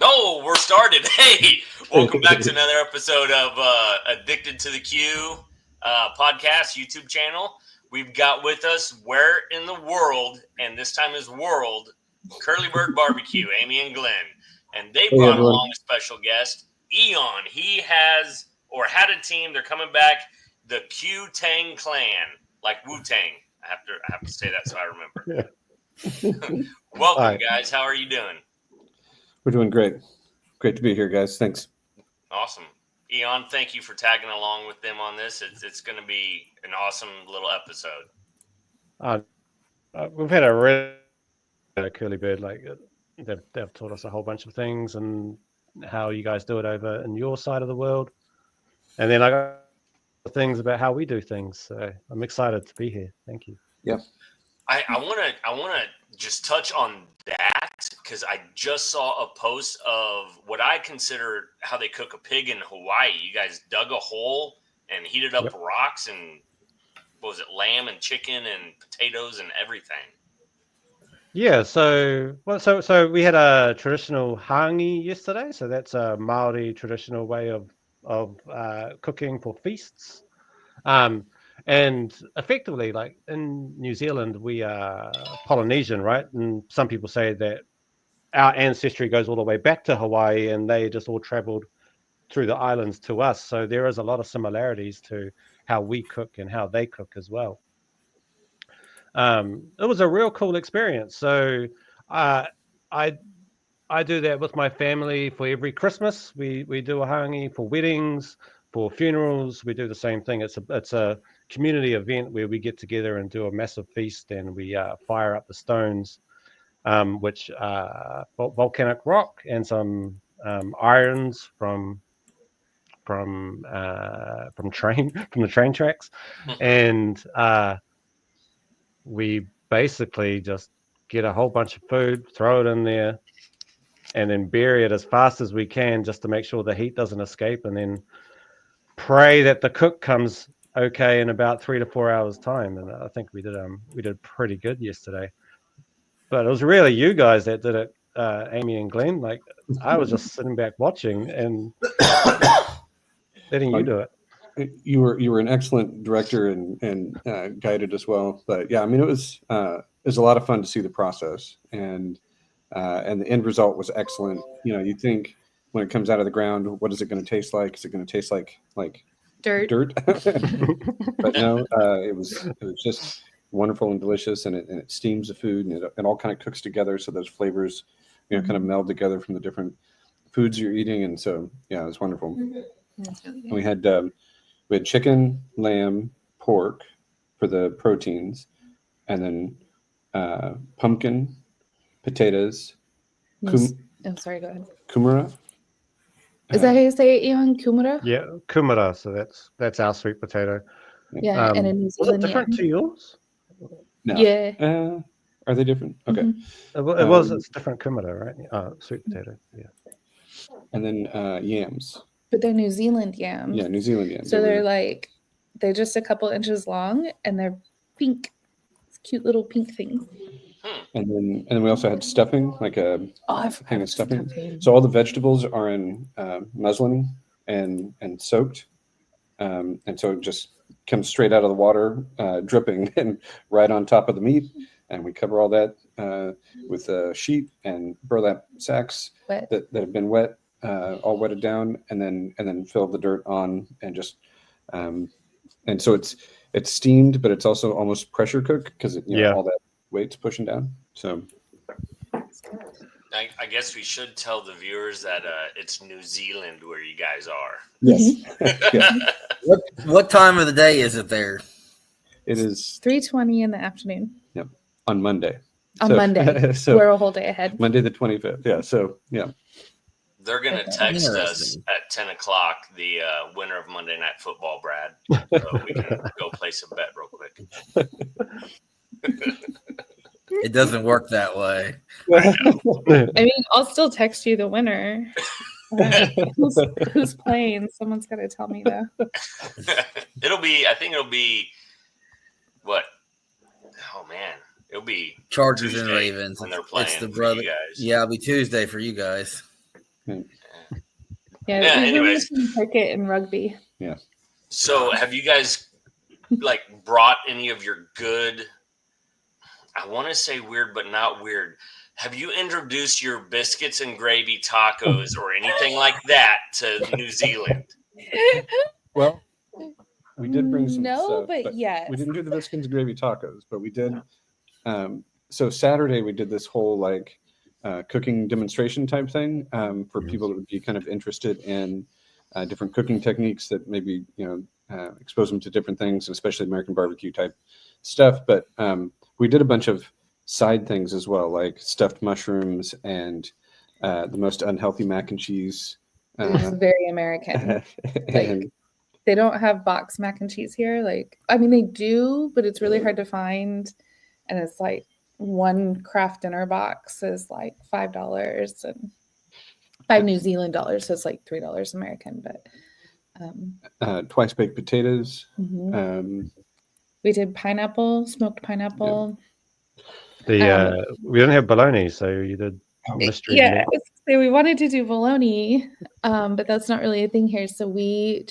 Oh, we're started. Hey, welcome back to another episode of Addicted to the Q podcast YouTube channel. We've got with us Where in the World, and this time is World, Curly Bird BBQ, Amy and Glenn. And they brought along a special guest, Eon. He has, or had a team, they're coming back, the Q-Tang Clan, like Wu-Tang. I have to say that so I remember. Yeah. Welcome, guys. How are you doing? We're doing great. Great to be here, guys. Thanks. Awesome. Eon, thank you for tagging along with them on this. It's going to be an awesome little episode. We've had a really Curly Bird. Like they've taught us a whole bunch of things and how you guys do it over in your side of the world. And then I got things about how we do things. So I'm excited to be here. Thank you. Yeah. I want to just touch on that because I just saw a post of what I consider how they cook a pig in Hawaii. You guys dug a hole and heated up rocks and what was it, lamb and chicken and potatoes and everything. Yeah, so we had a traditional hangi yesterday. So that's a Maori traditional way of cooking for feasts. And effectively, like in New Zealand, we are Polynesian, right? And some people say that our ancestry goes all the way back to Hawaii and they just all traveled through the islands to us. So there is a lot of similarities to how we cook and how they cook as well. It was a real cool experience. So I do that with my family for every Christmas. We do a hangi for weddings, for funerals. We do the same thing. It's a community event where we get together and do a massive feast, and we fire up the stones, which volcanic rock and some irons from the train tracks, and we basically just get a whole bunch of food, throw it in there, and then bury it as fast as we can just to make sure the heat doesn't escape, and then pray that the cook comes okay in about 3 to 4 hours time. And I think we did pretty good yesterday, but it was really you guys that did it, Amy and Glenn. Like I was just sitting back watching and letting you do it. You were an excellent director and guided as well. But yeah, I mean, it was a lot of fun to see the process, and the end result was excellent. You know, you think when it comes out of the ground, what is it going to taste like? Is it going to taste like dirt? But no, it was just wonderful and delicious, and it steams the food, and it all kind of cooks together, so those flavors, kind of meld together from the different foods you're eating, and so yeah, it was wonderful. And we had chicken, lamb, pork for the proteins, and then pumpkin, potatoes. Sorry, go ahead. Kumara. Is that how you say it, Eon? Kumara? Yeah, kumara. So that's our sweet potato. Yeah, and in New Zealand, was it different to yours? No. Yeah. Are they different? Okay. Mm-hmm. It's different kumara, right? Sweet potato. Yeah. And then yams. But they're New Zealand yams. Yeah, New Zealand yams. So they're just a couple inches long and they're pink. It's cute little pink things. And then we also had stuffing, like a thing of stuffing. So all the vegetables are in muslin and soaked, and so it just comes straight out of the water, dripping and right on top of the meat. And we cover all that with a sheet and burlap sacks that have been wet, all wetted down, and then fill the dirt on, and just and so it's steamed, but it's also almost pressure cooked because all that weight's pushing down. So I guess we should tell the viewers that it's New Zealand where you guys are. Yes. Yeah. What time of the day is it there? It is 3:20 in the afternoon. Yep. On Monday. Monday. So we're a whole day ahead. Monday the 25th. Yeah. So yeah. They're going to text us at 10 o'clock the winner of Monday Night Football, Brad. So we can go place a bet real quick. It doesn't work that way. I mean, I'll still text you the winner. Who's playing? Someone's got to tell me though. I think it'll be what? Oh man, It'll be Chargers and Tuesday Ravens. when they're It's playing the for brother. you guys. Yeah, it'll be Tuesday for you guys. Yeah, Yeah, we've been anyways. watching cricket and rugby. Yeah. So have you guys like brought any of your good, I want to say weird, but not weird. Have you introduced your biscuits and gravy tacos or anything like that to New Zealand? Well, we did bring some No, stuff, but yes. we didn't do the biscuits and gravy tacos, but we did. So Saturday we did this whole like cooking demonstration type thing for people that would be kind of interested in different cooking techniques that maybe expose them to different things, especially American barbecue type stuff. But we did a bunch of side things as well, like stuffed mushrooms and the most unhealthy mac and cheese. It's very American. And They don't have box mac and cheese here. Like, I mean, they do, but it's really hard to find. And it's like one Kraft dinner box is like $5 and $5 New Zealand dollars. So it's like $3 American. But twice baked potatoes. mhm. We did pineapple, smoked pineapple. We didn't have bologna, so you did mystery. Yeah, meat. so we wanted to do bologna, but that's not really a thing here. So we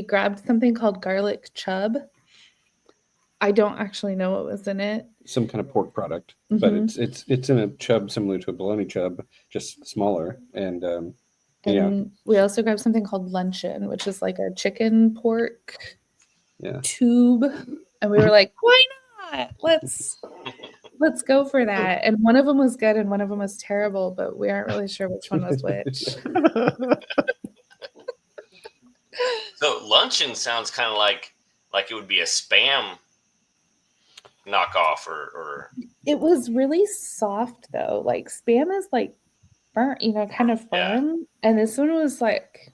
grabbed something called garlic chub. I don't actually know what was in it. Some kind of pork product, but it's in a chub similar to a bologna chub, just smaller. And we also grabbed something called luncheon, which is like a chicken pork yeah. tube. And we were like, why not? Let's go for that. And one of them was good and one of them was terrible, but we aren't really sure which one was which. So luncheon sounds kind of like it would be a Spam knockoff or It was really soft though. Like Spam is like burnt, kind of firm. Yeah. And this one was like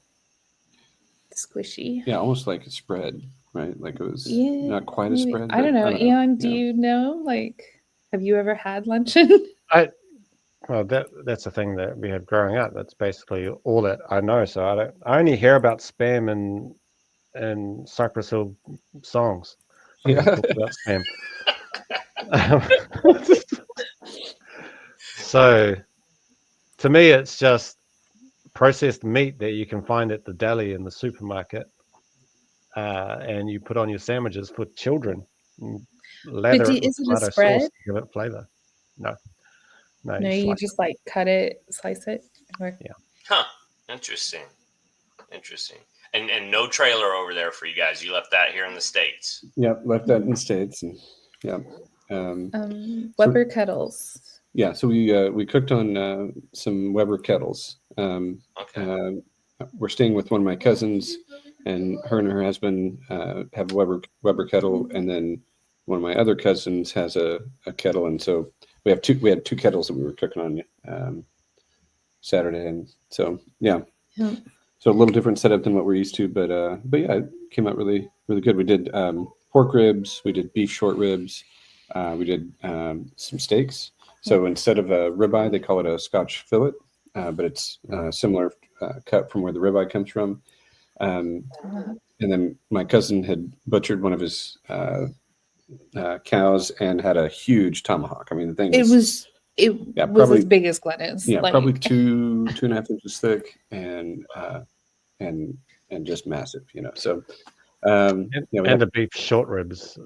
squishy. Yeah, almost like a spread, right? Like it was Yeah, not quite a spread. I don't know. Ian, do you know? Like, have you ever had luncheon? Well, that's the thing that we had growing up. That's basically all that I know. So I only hear about Spam and Cypress Hill songs. Yeah. Talk about Spam. So to me, it's just processed meat that you can find at the deli in the supermarket, and you put on your sandwiches for children. Lather it with is it a tomato spread? sauce to give it flavor. No, No, you you slice just like cut it, slice it. Huh. Interesting. And no trailer over there for you guys. You left that here in the States. Yep, left that in the States, and yeah. Weber kettles. Yeah, so we cooked on some Weber kettles. Okay. We're staying with one of my cousins, and her husband have a Weber kettle, and then one of my other cousins has a kettle, and so we had two kettles that we were cooking on Saturday, and so yeah. So a little different setup than what we're used to, but yeah, it came out really really good. We did pork ribs, we did beef short ribs, we did some steaks. So instead of a ribeye, they call it a Scotch fillet, but it's similar cut from where the ribeye comes from. And then my cousin had butchered one of his cows and had a huge tomahawk. I mean, the thing was probably as big as Glennis. Yeah, probably 2.5 inches thick and just massive, So and the beef short ribs.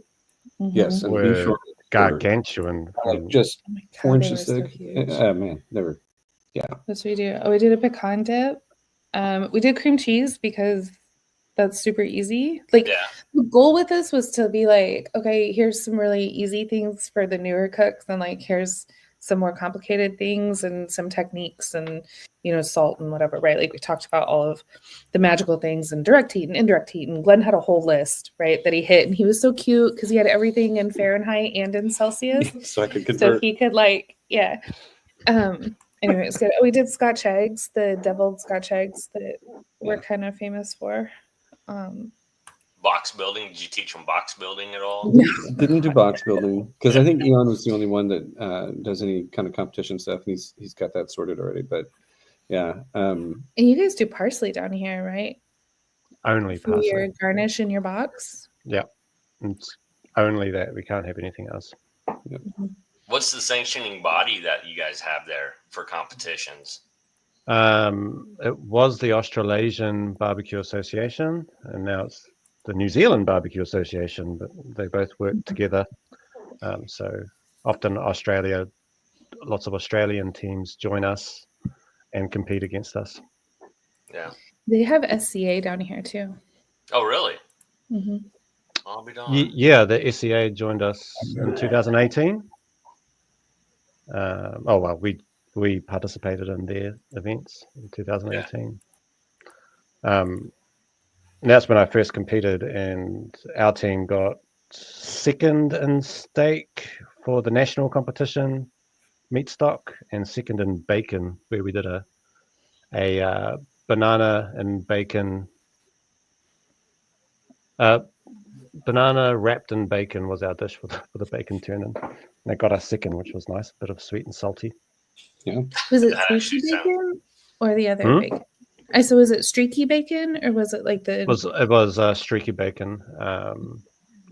Yes, and beef short ribs gargantuan, just 4 God, inches they were thick. so huge. Man, they were. Yeah. That's what we do. Oh, we did a pecan dip. We did cream cheese because that's super easy. Like the goal with this was to be like, okay, here's some really easy things for the newer cooks, and like here's some more complicated things and some techniques and salt and whatever, right? Like we talked about all of the magical things and direct heat and indirect heat, and Glenn had a whole list, right, that he hit, and he was so cute because he had everything in Fahrenheit and in Celsius. So I could convert. So he could anyway, it's good. We did Scotch eggs, the deviled Scotch eggs that we're kind of famous for. Box building. Did you teach them box building at all? Didn't do box building because I think Eon was the only one that does any kind of competition stuff, and he's got that sorted already. But yeah, and you guys do parsley down here, right? Only for parsley. your garnish in your box. Yeah, it's only that. We can't have anything else. Yep. What's the sanctioning body that you guys have there for competitions? It was the Australasian Barbecue Association, and now it's the New Zealand Barbecue Association, but they both work together. So often lots of Australian teams join us and compete against us. Yeah. They have SCA down here too. Oh, really? Mm-hmm. I'll be darned. Yeah, the SCA joined us in 2018. We participated in their events in 2018. And that's when I first competed, and our team got second in steak for the national competition, meat stock, and second in bacon, where we did a banana and bacon. Banana wrapped in bacon was our dish for the bacon turn-in. And they got us second, which was nice, bit of sweet and salty. Yeah. Was it That actually streaky bacon or the other Hmm? bacon? So was it streaky bacon or was it like the? It was streaky bacon.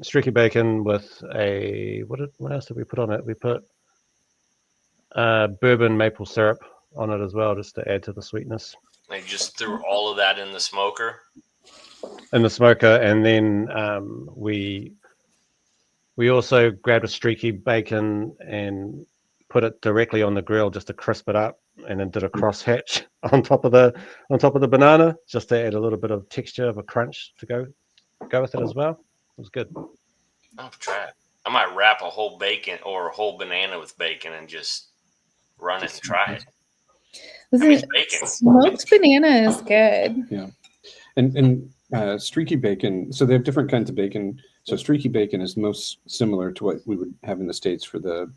Streaky bacon with what else did we put on it? We put bourbon maple syrup on it as well, just to add to the sweetness. They just threw all of that in the smoker. In the smoker, and then we also grabbed a streaky bacon and put it directly on the grill just to crisp it up, and then did a crosshatch on top of the banana just to add a little bit of texture of a crunch to go with it as well. It was good. I'll try it. I might wrap a whole bacon or a whole banana with bacon and just run it and try it. Listen, it's bacon. Smoked banana is good. Yeah. And streaky bacon. So they have different kinds of bacon. So streaky bacon is most similar to what we would have in the States for the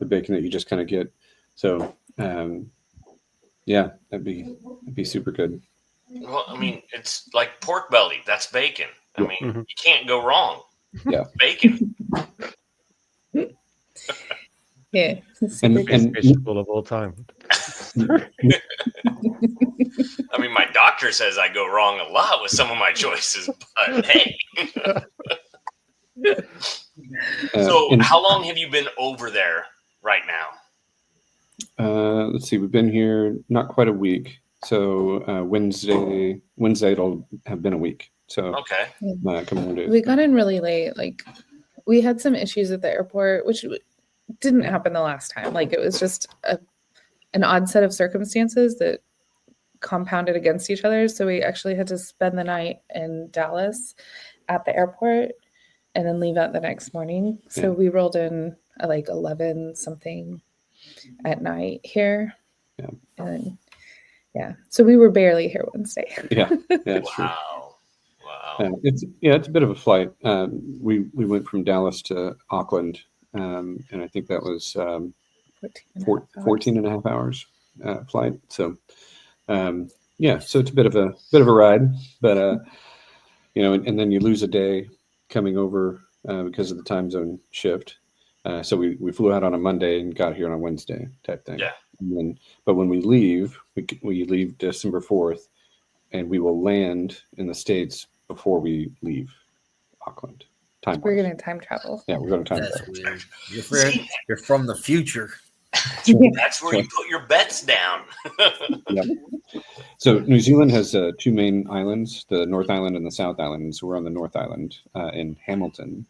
bacon that you just kind of get. So yeah, that'd be super good. Well, I mean, it's like pork belly. That's bacon. I mean, Mhm. you can't go wrong. Yeah. Bacon. Yeah. It's And- super Best and- vegetable of all time. I mean, my doctor says I go wrong a lot with some of my choices, but hey. So, and, how long have you been over there right now? let's see, we've been here not quite a week. So Wednesday it'll have been a week. So Okay. a couple more days. We got in really late. Like, we had some issues at the airport, which didn't happen the last time. Like, it was just an odd set of circumstances that compounded against each other. So we actually had to spend the night in Dallas at the airport and then leave out the next morning. So Yeah. we rolled in at like 11 something at night here. Yeah. And yeah, so we were barely here Wednesday. Yeah, that's true. Wow. Wow. It's a bit of a flight. We went from Dallas to Auckland, and I think that was 14 and a half hours flight. So yeah, so it's a bit of a ride, but and then you lose a day coming over because of the time zone shift. So we flew out on a Monday and got here on a Wednesday type thing. Yeah. But when we leave, we leave December 4th, and we will land in the States before we leave Auckland. We're going to time travel. Yeah, we're going to time That's travel. weird. You're from the future. That's where you put your bets down. Yeah. So New Zealand has two main islands, the North Island and the South Island. So we're on the North Island in Hamilton,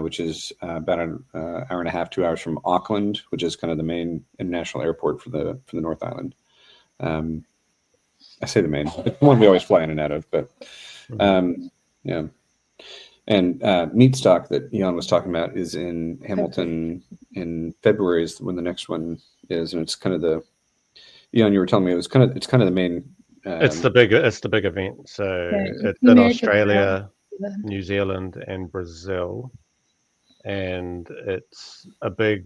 which is about an hour and a half, 2 hours from Auckland, which is kind of the main international airport for the North Island. I say the main, it's one we always fly in and out of, but yeah. And meat stock that Jan was talking about is in Hamilton in February is when the next one is, and it's kind of the Jan, you were telling me it's kind of the main. It's the big event. So Yeah, it's in American Australia, Island. New Zealand, and Brazil, and it's a big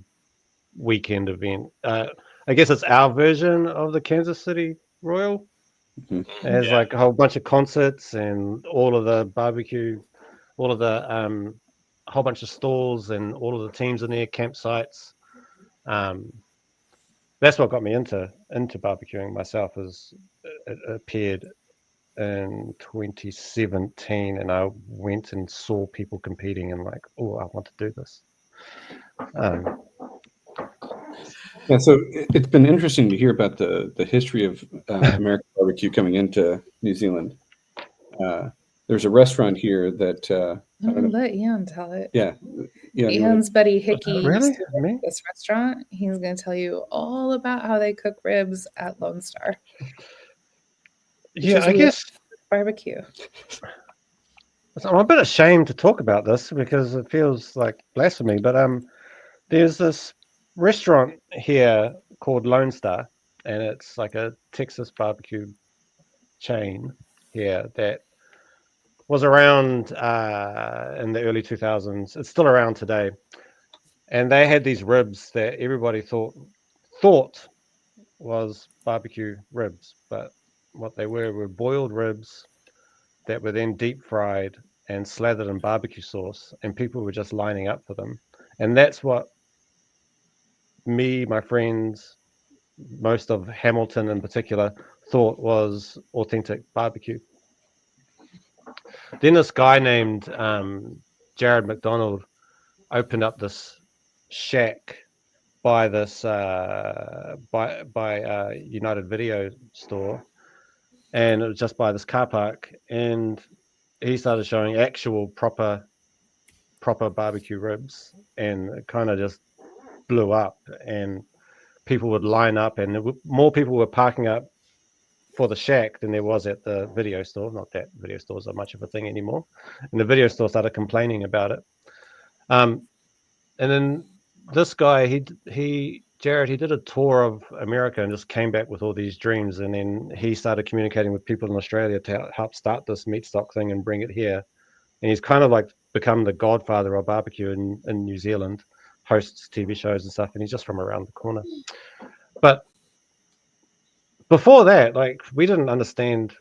weekend event. I guess it's our version of the Kansas City Royal. Mhm. It has like a whole bunch of concerts and all of the barbecue, all of the whole bunch of stalls and all of the teams in there, campsites. That's what got me into barbecuing myself. Is it appeared in 2017, and I went and saw people competing, and like, oh, I want to do this. Yeah, so it's been interesting to hear about the history of American barbecue coming into New Zealand. There's a restaurant here that I don't know. Let Ian tell it. Yeah, yeah. Ian's buddy Hickey Really? used to work at this restaurant. He's going to tell you all about how they cook ribs at Lone Star. Yeah, I guess barbecue. I'm a bit ashamed to talk about this because it feels like blasphemy, but there's this restaurant here called Lone Star, and it's like a Texas barbecue chain here that was around in the early 2000s. It's still around today, and they had these ribs that everybody thought was barbecue ribs, but what they were boiled ribs that were then deep fried and slathered in barbecue sauce, and people were just lining up for them. And that's what me, my friends, most of Hamilton in particular, thought was authentic barbecue. Then this guy named Jared McDonald opened up this shack by this United Video store, and it was just by this car park, and he started showing actual proper barbecue ribs, and it kind of just blew up, and people would line up, and more people were parking up for the shack than there was at the video store. Not that video stores are much of a thing anymore, and the video store started complaining about it. And then this guy, Jared, he did a tour of America and just came back with all these dreams, and then he started communicating with people in Australia to help start this meat stock thing and bring it here. And he's kind of like become the godfather of barbecue in New Zealand, hosts TV shows and stuff, and he's just from around the corner. But before that, like, we didn't understand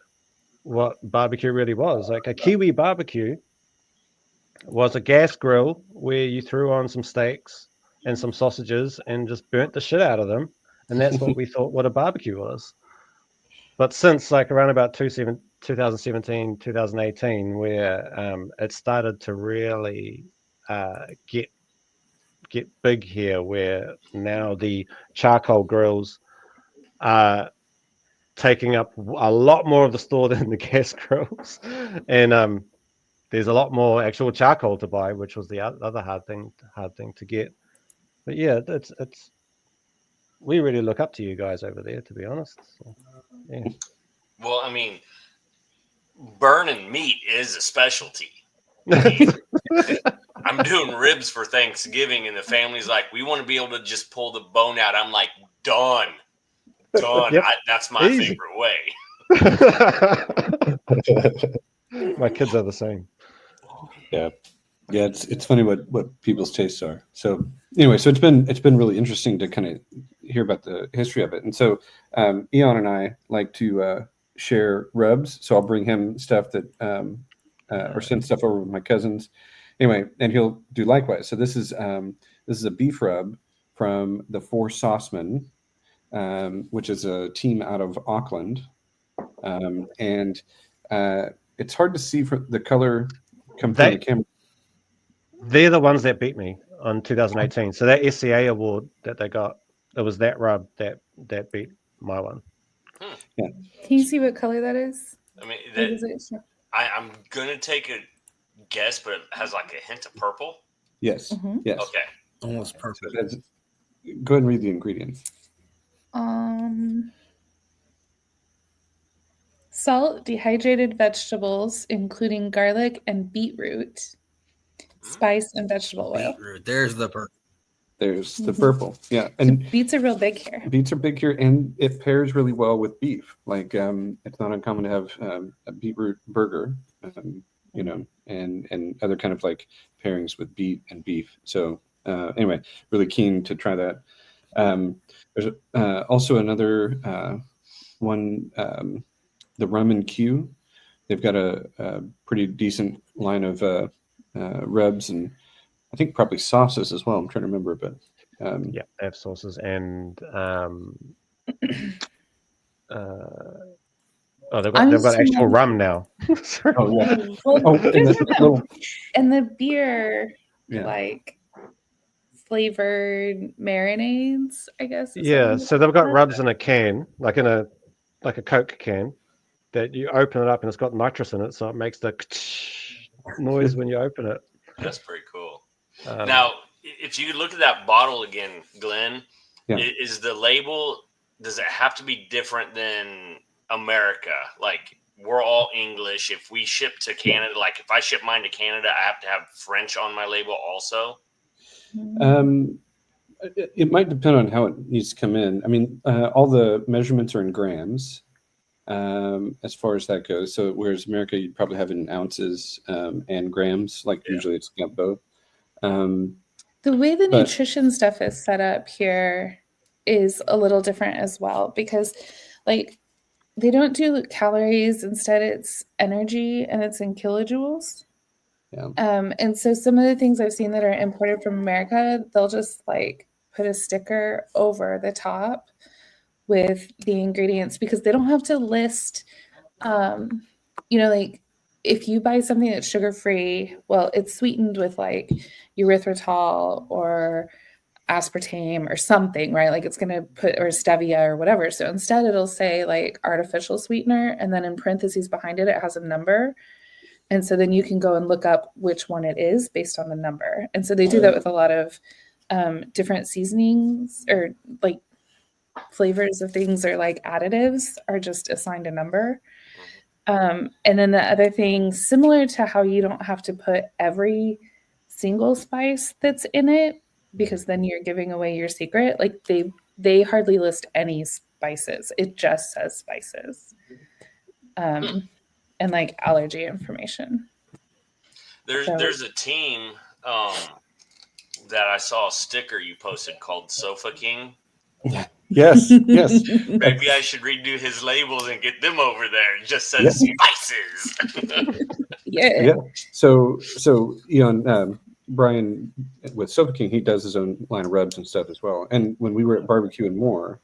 what barbecue really was. Like, a Kiwi barbecue was a gas grill where you threw on some steaks and some sausages and just burnt the shit out of them, and that's what we thought what a barbecue was. But since like around about 2017, 2018, where it started to really get big here, where now the charcoal grills are taking up a lot more of the store than the gas grills, and there's a lot more actual charcoal to buy, which was the other hard thing to get. But yeah, it's we really look up to you guys over there, to be honest. So, yeah. Well, I mean, burning meat is a specialty. I mean, I'm doing ribs for Thanksgiving, and the family's like, we want to be able to just pull the bone out. I'm like, done. Yep. That's my favorite way. My kids are the same. Yeah. It's funny what people's tastes are. So anyway, so it's been really interesting to kind of hear about the history of it. And so Eon and I like to share rubs. So I'll bring him stuff that or send stuff over with my cousins. Anyway, and he'll do likewise. So this is a beef rub from the Four Saucemen, which is a team out of Auckland, and it's hard to see from the color come from the camera. They're the ones that beat me on 2018. So that SCA award that they got, it was that rub that beat my one. Yeah. Can you see what color that is? I mean, I'm gonna take a guess, but it has like a hint of purple. Yes. Mm-hmm. Yes. Okay. Almost perfect. So go ahead and read the ingredients. Salt, dehydrated vegetables, including garlic and beetroot, spice, and vegetable oil. Beetroot. There's the purple. There's the purple. Yeah. And so beets are real big here. Beets are big here, and it pairs really well with beef. Like it's not uncommon to have a beetroot burger, you know, and other kind of like pairings with beet and beef. So anyway, really keen to try that. There's also another one, the Rum and Q. They've got a pretty decent line of rubs, and I think probably sauces as well. I'm trying to remember, but yeah, they have sauces and Oh, they've I'm got just actual remembering- rum now. Oh yeah. Well, Oh, and there's the not- little and the beer, yeah. like flavored marinades, I guess. is Yeah, what so they've got I'm- rubs in a can, like a Coke can, that you open it up and it's got nitrous in it, so it makes the noise when you open it. That's pretty cool. Um, Now, if you look at that bottle again, Glenn, Yeah. is the label, does it have to be different than America? Like, we're all English. If we ship to Canada, like if I ship mine to Canada, I have to have French on my label also? It might depend on how it needs to come in. I mean, all the measurements are in grams as far as that goes. So whereas America, you'd probably have it in ounces and grams. Like usually it's got both. The way the But- nutrition stuff is set up here is a little different as well because, like, they don't do calories. Instead, it's energy and it's in kilojoules. Yeah. And so some of the things I've seen that are imported from America, they'll just like put a sticker over the top with the ingredients because they don't have to list, like if you buy something that's sugar free, well, it's sweetened with like erythritol or aspartame or something, right? Like it's going to put, or stevia or whatever. So instead it'll say like artificial sweetener. And then in parentheses behind it, it has a number. And so then you can go and look up which one it is based on the number. And so they do that with a lot of different seasonings or like flavors of things or like additives are just assigned a number. And then the other thing, similar to how you don't have to put every single spice that's in it, because then you're giving away your secret. Like they hardly list any spices. It just says spices. And like allergy information. There's a team that I saw a sticker you posted called Sofa King. Yes. Yes. Maybe I should redo his labels and get them over there. It just says spices. Yeah. Yeah. So Brian with Sofa King, he does his own line of rubs and stuff as well. And when we were at Barbecues and More,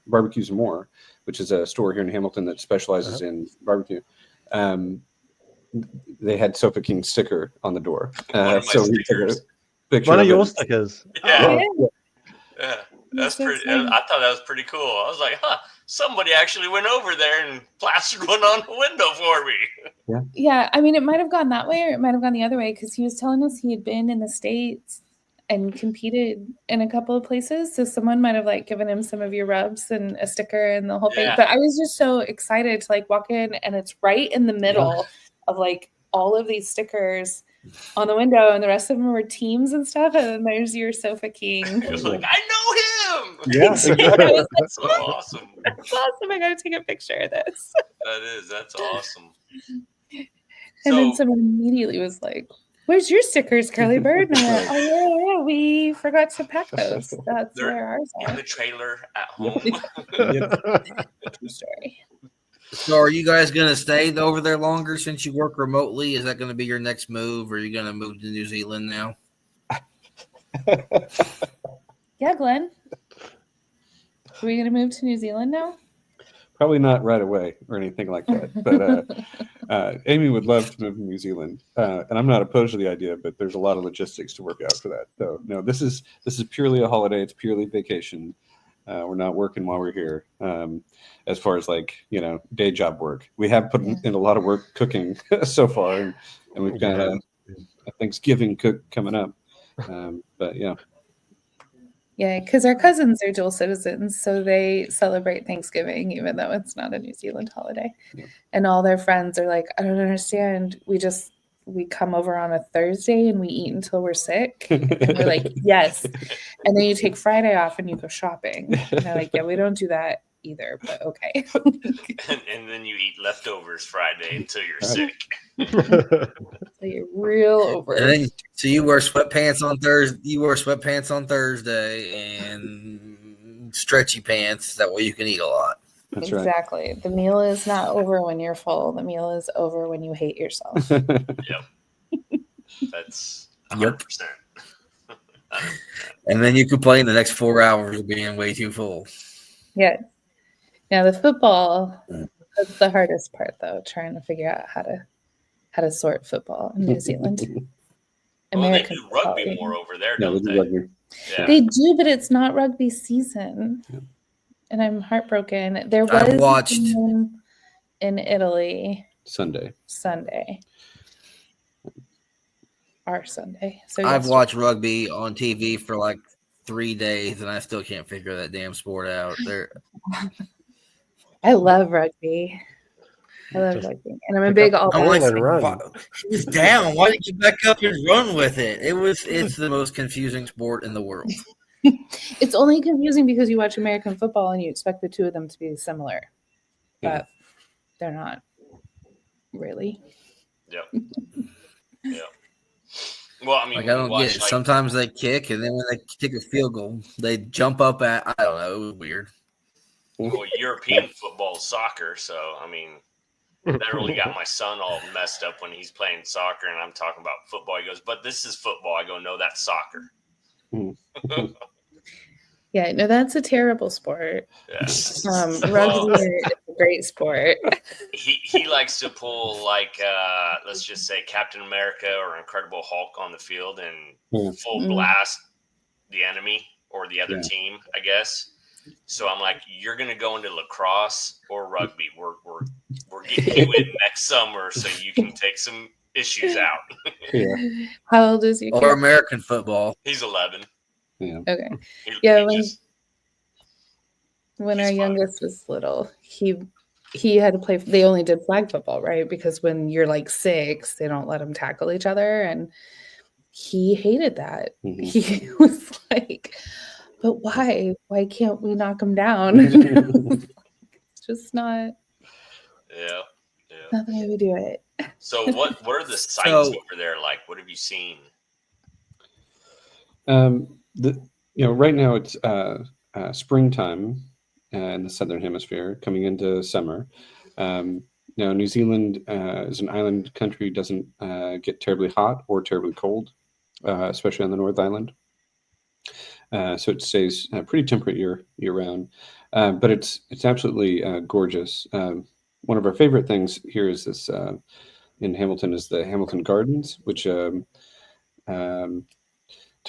which is a store here in Hamilton that specializes in barbecue, they had Sofa King sticker on the door. One of my we took a stickers. picture one of of your it. stickers. Yeah. Yeah. Yeah. That's so pretty. exciting. I thought that was pretty cool. I was like, somebody actually went over there and plastered one on the window for me. Yeah, I mean, it might have gone that way or it might have gone the other way because he was telling us he had been in the States and competed in a couple of places. So someone might have like given him some of your rubs and a sticker and the whole thing. Yeah. But I was just so excited to like walk in and it's right in the middle of like all of these stickers on the window and the rest of them were teams and stuff. And then there's your Sofa King. He was like, I know him. Yeah, I exactly. was like, So awesome. that's awesome. I gotta take a picture of this. That's awesome. And then someone immediately was like, "Where's your stickers, Curly Bird?" And I went, "Oh yeah, we forgot to pack those. That's They're where ours in are." the trailer at home. True story. So are you guys going to stay over there longer since you work remotely? Is that going to be your next move, or are you going to move to New Zealand now? Yeah, Glenn. Are we gonna move to New Zealand now? Probably not right away or anything like that. But Amy would love to move to New Zealand, and I'm not opposed to the idea. But there's a lot of logistics to work out for that. So no, this is purely a holiday. It's purely vacation. We're not working while we're here. As far as like day job work, we have put in a lot of work cooking so far, and we've got a Thanksgiving cook coming up. But yeah. Yeah, because our cousins are dual citizens, so they celebrate Thanksgiving even though it's not a New Zealand holiday. Yeah. And all their friends are like, "I don't understand. We come over on a Thursday and we eat until we're sick." And we're like, "Yes." And then you take Friday off and you go shopping. And they're like, "Yeah, we don't do that either, but okay." and then you eat leftovers Friday until you're sick. So you're real over And it. then, so you wear sweatpants on Thursday. You wear sweatpants on Thursday and stretchy pants. That way you can eat a lot. That's right. Exactly. The meal is not over when you're full. The meal is over when you hate yourself. That's Yep. 100%. And then you complain the next 4 hours of being way too full. Yeah. Now the football That's the hardest part, though, trying to figure out how to sort football in New Zealand. Well, they do football, rugby more over there, Yeah, don't they they? do rugby. Yeah. They do, but it's not rugby season. Yeah. And I'm heartbroken. There was I've watched a game in Italy Sunday. Our Sunday. So I've yesterday. watched rugby on TV for like 3 days, and I still can't figure that damn sport out. I love rugby. And I'm a big all I'm like, and run. he was down. Why didn't you back up and run with it? It's the most confusing sport in the world. It's only confusing because you watch American football and you expect the two of them to be similar, but they're not really. Yep. Yeah. Well, I mean, Like, I don't get it. Sometimes they kick, and then when they kick a field goal, they jump up at, I don't know, it was weird. Well, European football, soccer. So, I mean, that really got my son all messed up when he's playing soccer, and I'm talking about football. He goes, "But this is football." I go, "No, that's soccer." Yeah, no, that's a terrible sport. Yeah. Rugby is a great sport. He likes to pull let's just say Captain America or Incredible Hulk on the field and full blast the enemy or the other team, I guess. So I'm like, you're gonna go into lacrosse or rugby. We're getting you in next summer so you can take some issues out. How old is your kid? Or American football. He's 11. Yeah. Okay. He When our fun. youngest was little, he had to play. They only did flag football, right? Because when you're like 6, they don't let them tackle each other, and he hated that. He was like, "But why? Why can't we knock him down?" It's just not. Yeah. Not the way we do it. So what are the sights over there like? What have you seen? Right now it's springtime in the southern hemisphere, coming into summer. New Zealand is an island country, doesn't get terribly hot or terribly cold, especially on the North Island. So it stays pretty temperate year round, but it's absolutely gorgeous. One of our favorite things here is this in Hamilton is the Hamilton Gardens, which it's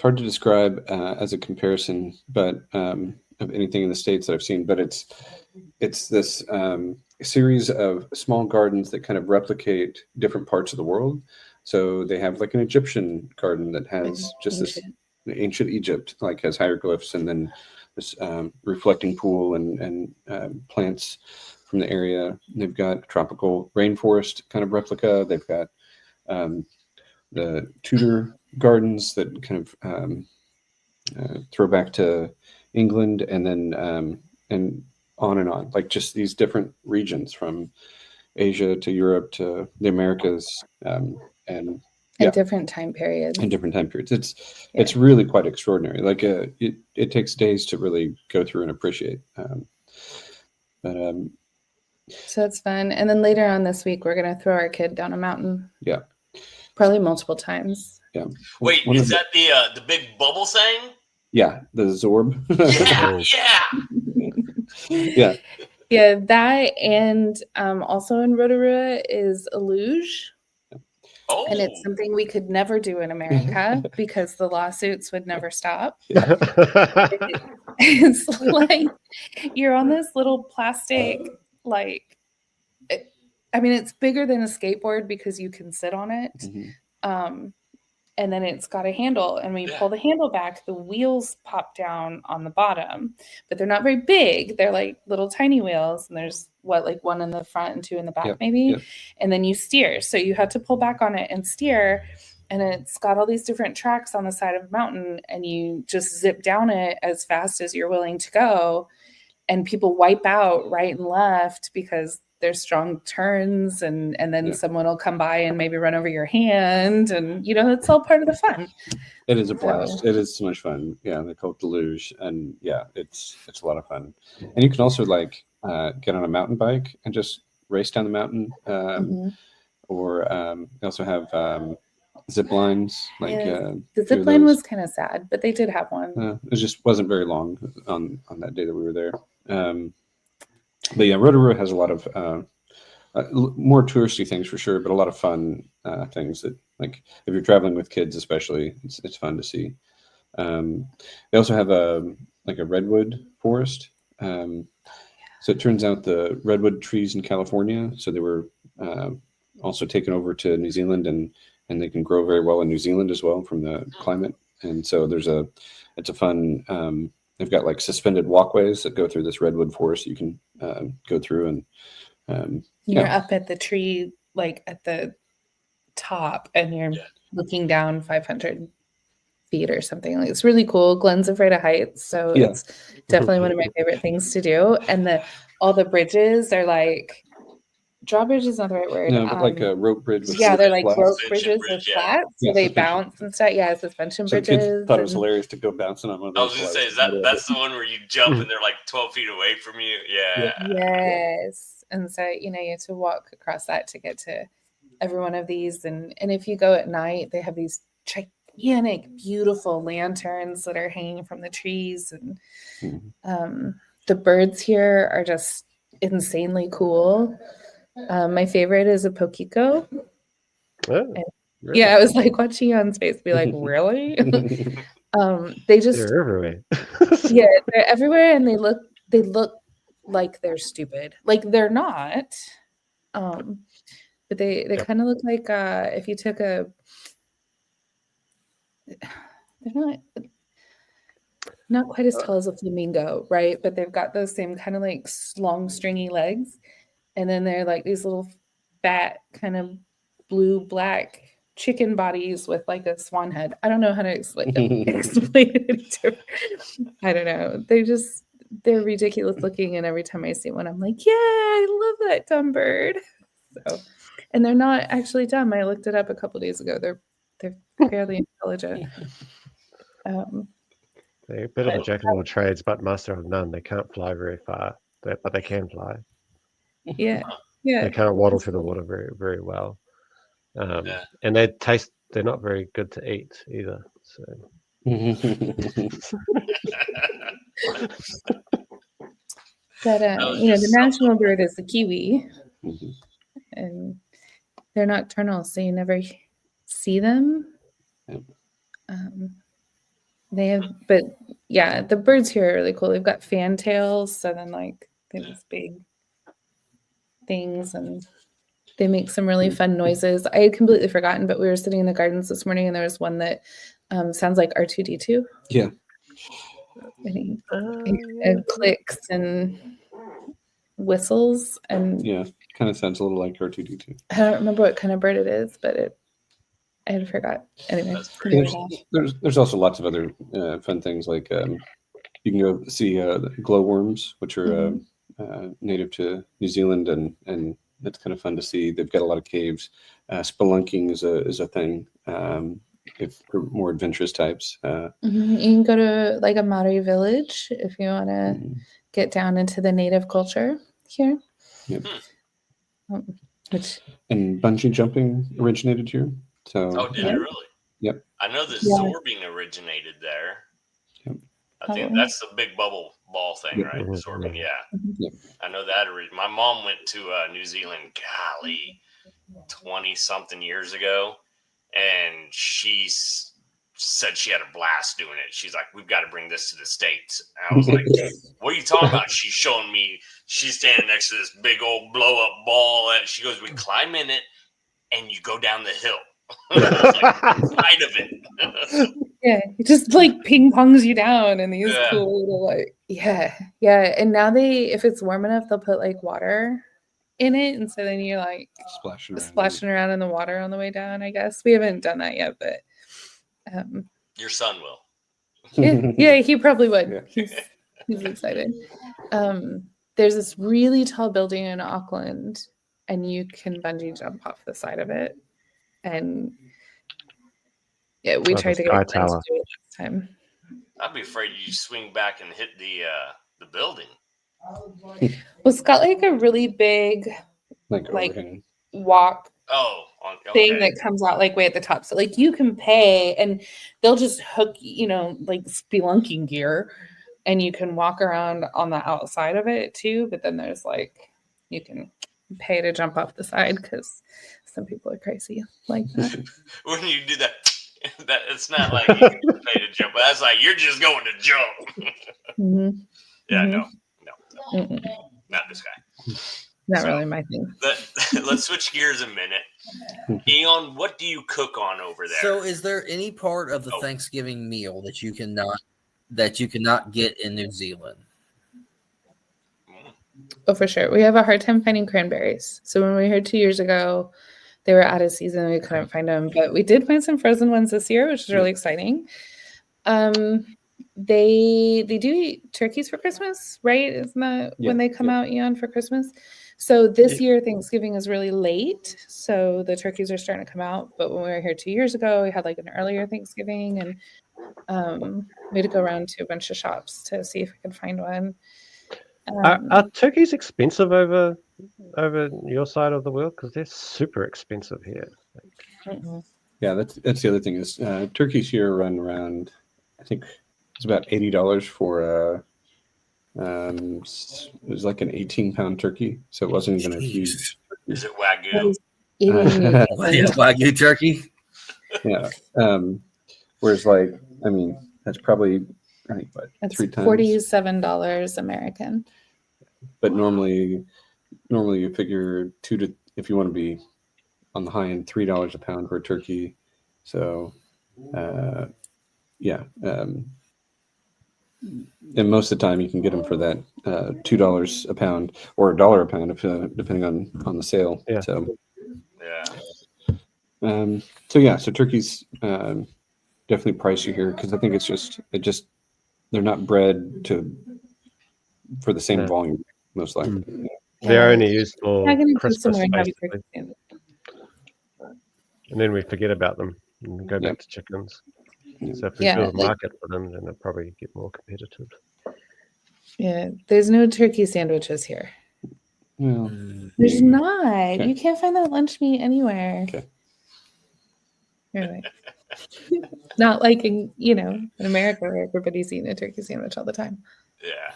hard to describe as a comparison, but of anything in the States that I've seen. But it's this series of small gardens that kind of replicate different parts of the world. So they have like an Egyptian garden that has just this ancient Egypt, like has hieroglyphs, and then this reflecting pool and plants from the area. They've got a tropical rainforest kind of replica. They've got the Tudor gardens that kind of throw back to England, and then and on, like just these different regions from Asia to Europe to the Americas, and different time periods. In different time periods, it's really quite extraordinary. Like it takes days to really go through and appreciate. So it's fun. And then later on this week, we're gonna throw our kid down a mountain. Yeah. Probably multiple times. Yeah. Wait, is that the big bubble thing? Yeah, the Zorb. Yeah. Yeah, that, and also in Rotorua is a luge. Oh. And it's something we could never do in America because the lawsuits would never stop. It's like you're on this little plastic, it's bigger than a skateboard because you can sit on it. And then it's got a handle, and when you pull the handle back, the wheels pop down on the bottom, but they're not very big. They're like little tiny wheels, and there's one in the front and 2 in the back, maybe. And then you steer. So you have to pull back on it and steer, and it's got all these different tracks on the side of a mountain, and you just zip down it as fast as you're willing to go. And people wipe out right and left because there's strong turns, and then someone will come by and maybe run over your hand, and it's all part of the fun. It is a blast. It is so much fun. Yeah, they call it the luge, and it's a lot of fun. And you can also get on a mountain bike and just race down the mountain, or they also have zip lines. The zip line was kind of sad, but they did have one. It just wasn't very long on that day that we were there. But yeah, Rotorua has a lot of more touristy things for sure, but a lot of fun things that, like, if you're traveling with kids, especially, it's fun to see. They also have a redwood forest. So it turns out the redwood trees in California, so they were also taken over to New Zealand, and they can grow very well in New Zealand as well from the climate. And so it's a fun. They've got like suspended walkways that go through this redwood forest. You can go through, and you're up at the tree, like at the top, and you're looking down 500 feet or something. Like, it's really cool. Glenn's afraid of heights, so it's definitely one of my favorite things to do. And all the bridges are like, drawbridge is not the right word. No, but like a rope bridge. With they're like flats. rope bridges with flats, so they bounce and stuff. Yeah, suspension So bridges. kids thought it was hilarious to go bouncing on one of those. I was gonna say, that's the one where you jump and they're like 12 feet away from you. Yeah. Yes, and so you have to walk across that to get to every one of these, and if you go at night, they have these gigantic, beautiful lanterns that are hanging from the trees, and the birds here are just insanely cool. My favorite is a poquito. Really? Yeah, I was like watching Jan's face, be like, really? They're everywhere. Yeah, they're everywhere, and they look like they're stupid. Like, they're not. But they kind of look like if you took they're not quite as tall as a flamingo, right? But they've got those same kind of like long stringy legs, and then they're like these little fat kind of blue black chicken bodies with like a swan head. I don't know how to explain it. I don't know. They're ridiculous looking, and every time I see one, I'm like, yeah, I love that dumb bird. So, and they're not actually dumb. I looked it up a couple days ago. They're fairly intelligent. They're a bit of a jack of all trades, but master of none. They can't fly very far, but they can fly. Yeah. They can't waddle through the water very, very well. And they're not very good to eat either. So. But the national bird is the kiwi, and they're nocturnal, so you never see them. The birds here are really cool. They've got fantails, so then like they have these big things, and they make some really fun noises. I had completely forgotten, but we were sitting in the gardens this morning, and there was one that sounds like R2-D2. Yeah. And clicks and whistles, and kind of sounds a little like R2-D2. I don't remember what kind of bird it is, but I had forgot. Anyway, there's also lots of other fun things, like you can go see glowworms, which are native to New Zealand, and it's kind of fun to see. They've got a lot of caves. Spelunking is a thing. If for more adventurous types, you can go to like a Maori village if you want to get down into the native culture here. Yep. And bungee jumping originated here. So, did it really? Yep. I know that sorbing originated there. Yep. I think that's the big bubble ball thing, right? Sorbing, Yep. I know that. My mom went to New Zealand, 20-something years ago, and she said she had a blast doing it. She's like, we've got to bring this to the States. And I was like, what are you talking about? She's showing me, she's standing next to this big old blow-up ball, and she goes, we climb in it, and you go down the hill. Side of it. It just like ping pongs you down in these cool little and now if it's warm enough, they'll put like water in it, and so then you're like splashing around in the water on the way down. I guess we haven't done that yet, but your son will. He probably would. He's excited. There's this really tall building in Auckland, and you can bungee jump off the side of it. And we tried to get to do it last time. I'd be afraid you swing back and hit the building. Well, it's got like a really big like walk thing that comes out like way at the top. So like you can pay, and they'll just hook like spelunking gear, and you can walk around on the outside of it too. But then there's like you can pay to jump off the side because some people are crazy like that. When you do that, it's not like you can pay to jump. That's like you're just going to jump. Mm-hmm. Yeah, Mm-hmm. no, not this guy. Not really my thing. Let's switch gears a minute. Eon, what do you cook on over there? So, is there any part of the Thanksgiving meal that you cannot get in New Zealand? Oh, for sure. We have a hard time finding cranberries. So when we were here 2 years ago, they were out of season. We couldn't find them, but we did find some frozen ones this year, which is really exciting. They do eat turkeys for Christmas, right? Isn't that when they come out, Eon, for Christmas? So this year, Thanksgiving is really late. So the turkeys are starting to come out. But when we were here 2 years ago, we had like an earlier Thanksgiving, and we had to go around to a bunch of shops to see if we could find one. Are turkeys expensive over your side of the world? Because they're super expensive here. Yeah, that's the other thing is turkeys here run around. I think it's about $80 for it was like an 18-pound turkey, so it wasn't even a huge. Is it Wagyu? Wagyu turkey. Yeah. Whereas, like, I mean, that's probably That's 3 times $47 American. But normally you figure if you want to be on the high end, $3 a pound for a turkey. So, and most of the time you can get them for that $2 a pound or $1 a pound, if depending on the sale. Yeah. So, yeah. So turkeys definitely pricey here because I think they're not bred for the same volume, most likely. They're only used for I'm gonna go Christmas, somewhere and have a basically. turkey sandwich. And then we forget about them and go back to chickens. So if we build a market for them, then they'll probably get more competitive. Yeah, there's no turkey sandwiches here. Well, There's not. Okay. You can't find that lunch meat anywhere. Okay. Anyway. Not like in America where everybody's eating a turkey sandwich all the time. Yeah.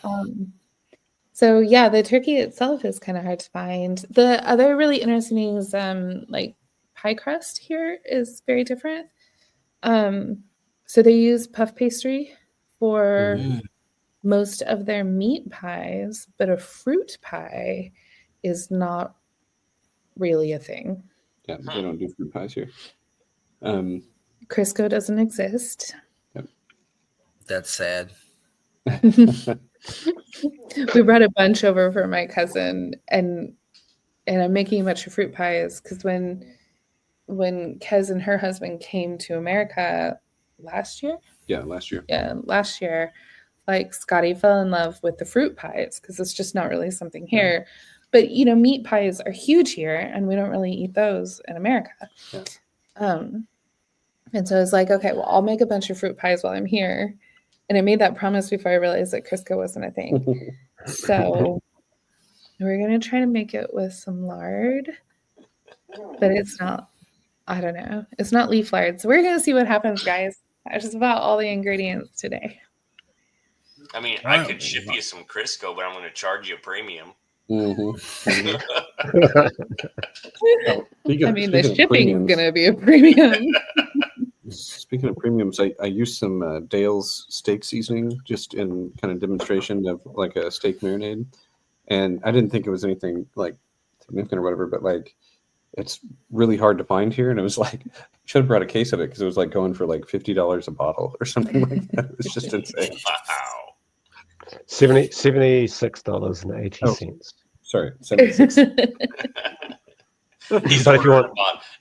So yeah, the turkey itself is kind of hard to find. The other really interesting thing is like pie crust here is very different. So they use puff pastry for most of their meat pies, but a fruit pie is not really a thing. Yeah, they don't do fruit pies here. Crisco doesn't exist. Yep. That's sad. We brought a bunch over for my cousin, and I'm making a bunch of fruit pies because when Kez and her husband came to America last year, like Scotty fell in love with the fruit pies because it's just not really something here. But meat pies are huge here, and we don't really eat those in America. Yeah. And so I was like, okay, well, I'll make a bunch of fruit pies while I'm here. And I made that promise before I realized that Crisco wasn't a thing. So we're going to try to make it with some lard, but it's not, I don't know. It's not leaf lard. So we're going to see what happens, guys. That's just about all the ingredients today. I mean, I could ship you some Crisco, but I'm going to charge you a premium. I mean, the shipping's going to be a premium. Speaking of premiums, I used some Dale's steak seasoning just in kind of demonstration of like a steak marinade. And I didn't think it was anything like significant or whatever, but like it's really hard to find here. And it was like, should have brought a case of it because it was like going for like $50 a bottle or something like that. It was just insane. Wow. $76.80. Oh, sorry, 76. He's But if you want,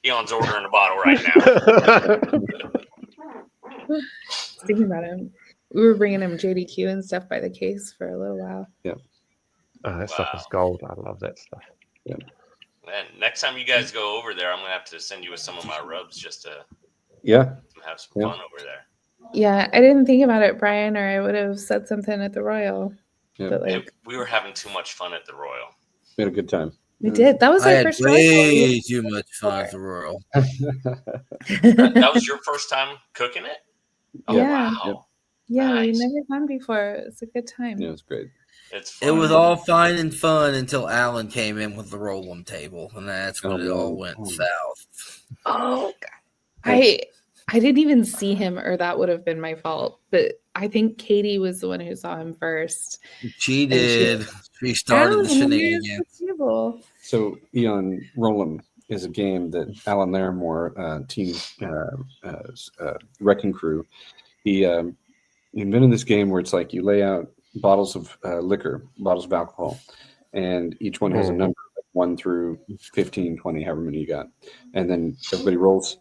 Eon's ordering a bottle right now. Thinking about him, we were bringing him JDQ and stuff by the case for a little while. Yeah. That stuff is gold. I love that stuff. Yeah. And next time you guys go over there, I'm gonna have to send you with some of my rubs just to have some fun over there. Yeah, I didn't think about it, Brian, or I would have said something at the Royal. Yeah. But we were having too much fun at the Royal. We had a good time. We did. That was I our had first way too much fun at the Royal. That was your first time cooking it? Oh, Yeah. wow. Yeah, we Nice. never gone before. It's a good time. Yeah, it was great. It's fun. It was all fine and fun until Alan came in with the roll-'em table, and that's when Oh, it all man. went Oh. south. Oh, God. I didn't even see him, or that would have been my fault. But I think Katie was the one who saw him first. She And did. She started Alan, the here's shenanigans. the table. So Eon Roll'em is a game that Alan Larimore, team Wrecking Crew, he invented this game where it's like you lay out bottles of liquor, bottles of alcohol, and each one has a number, 1 through 15, 20, however many you got. And then everybody rolls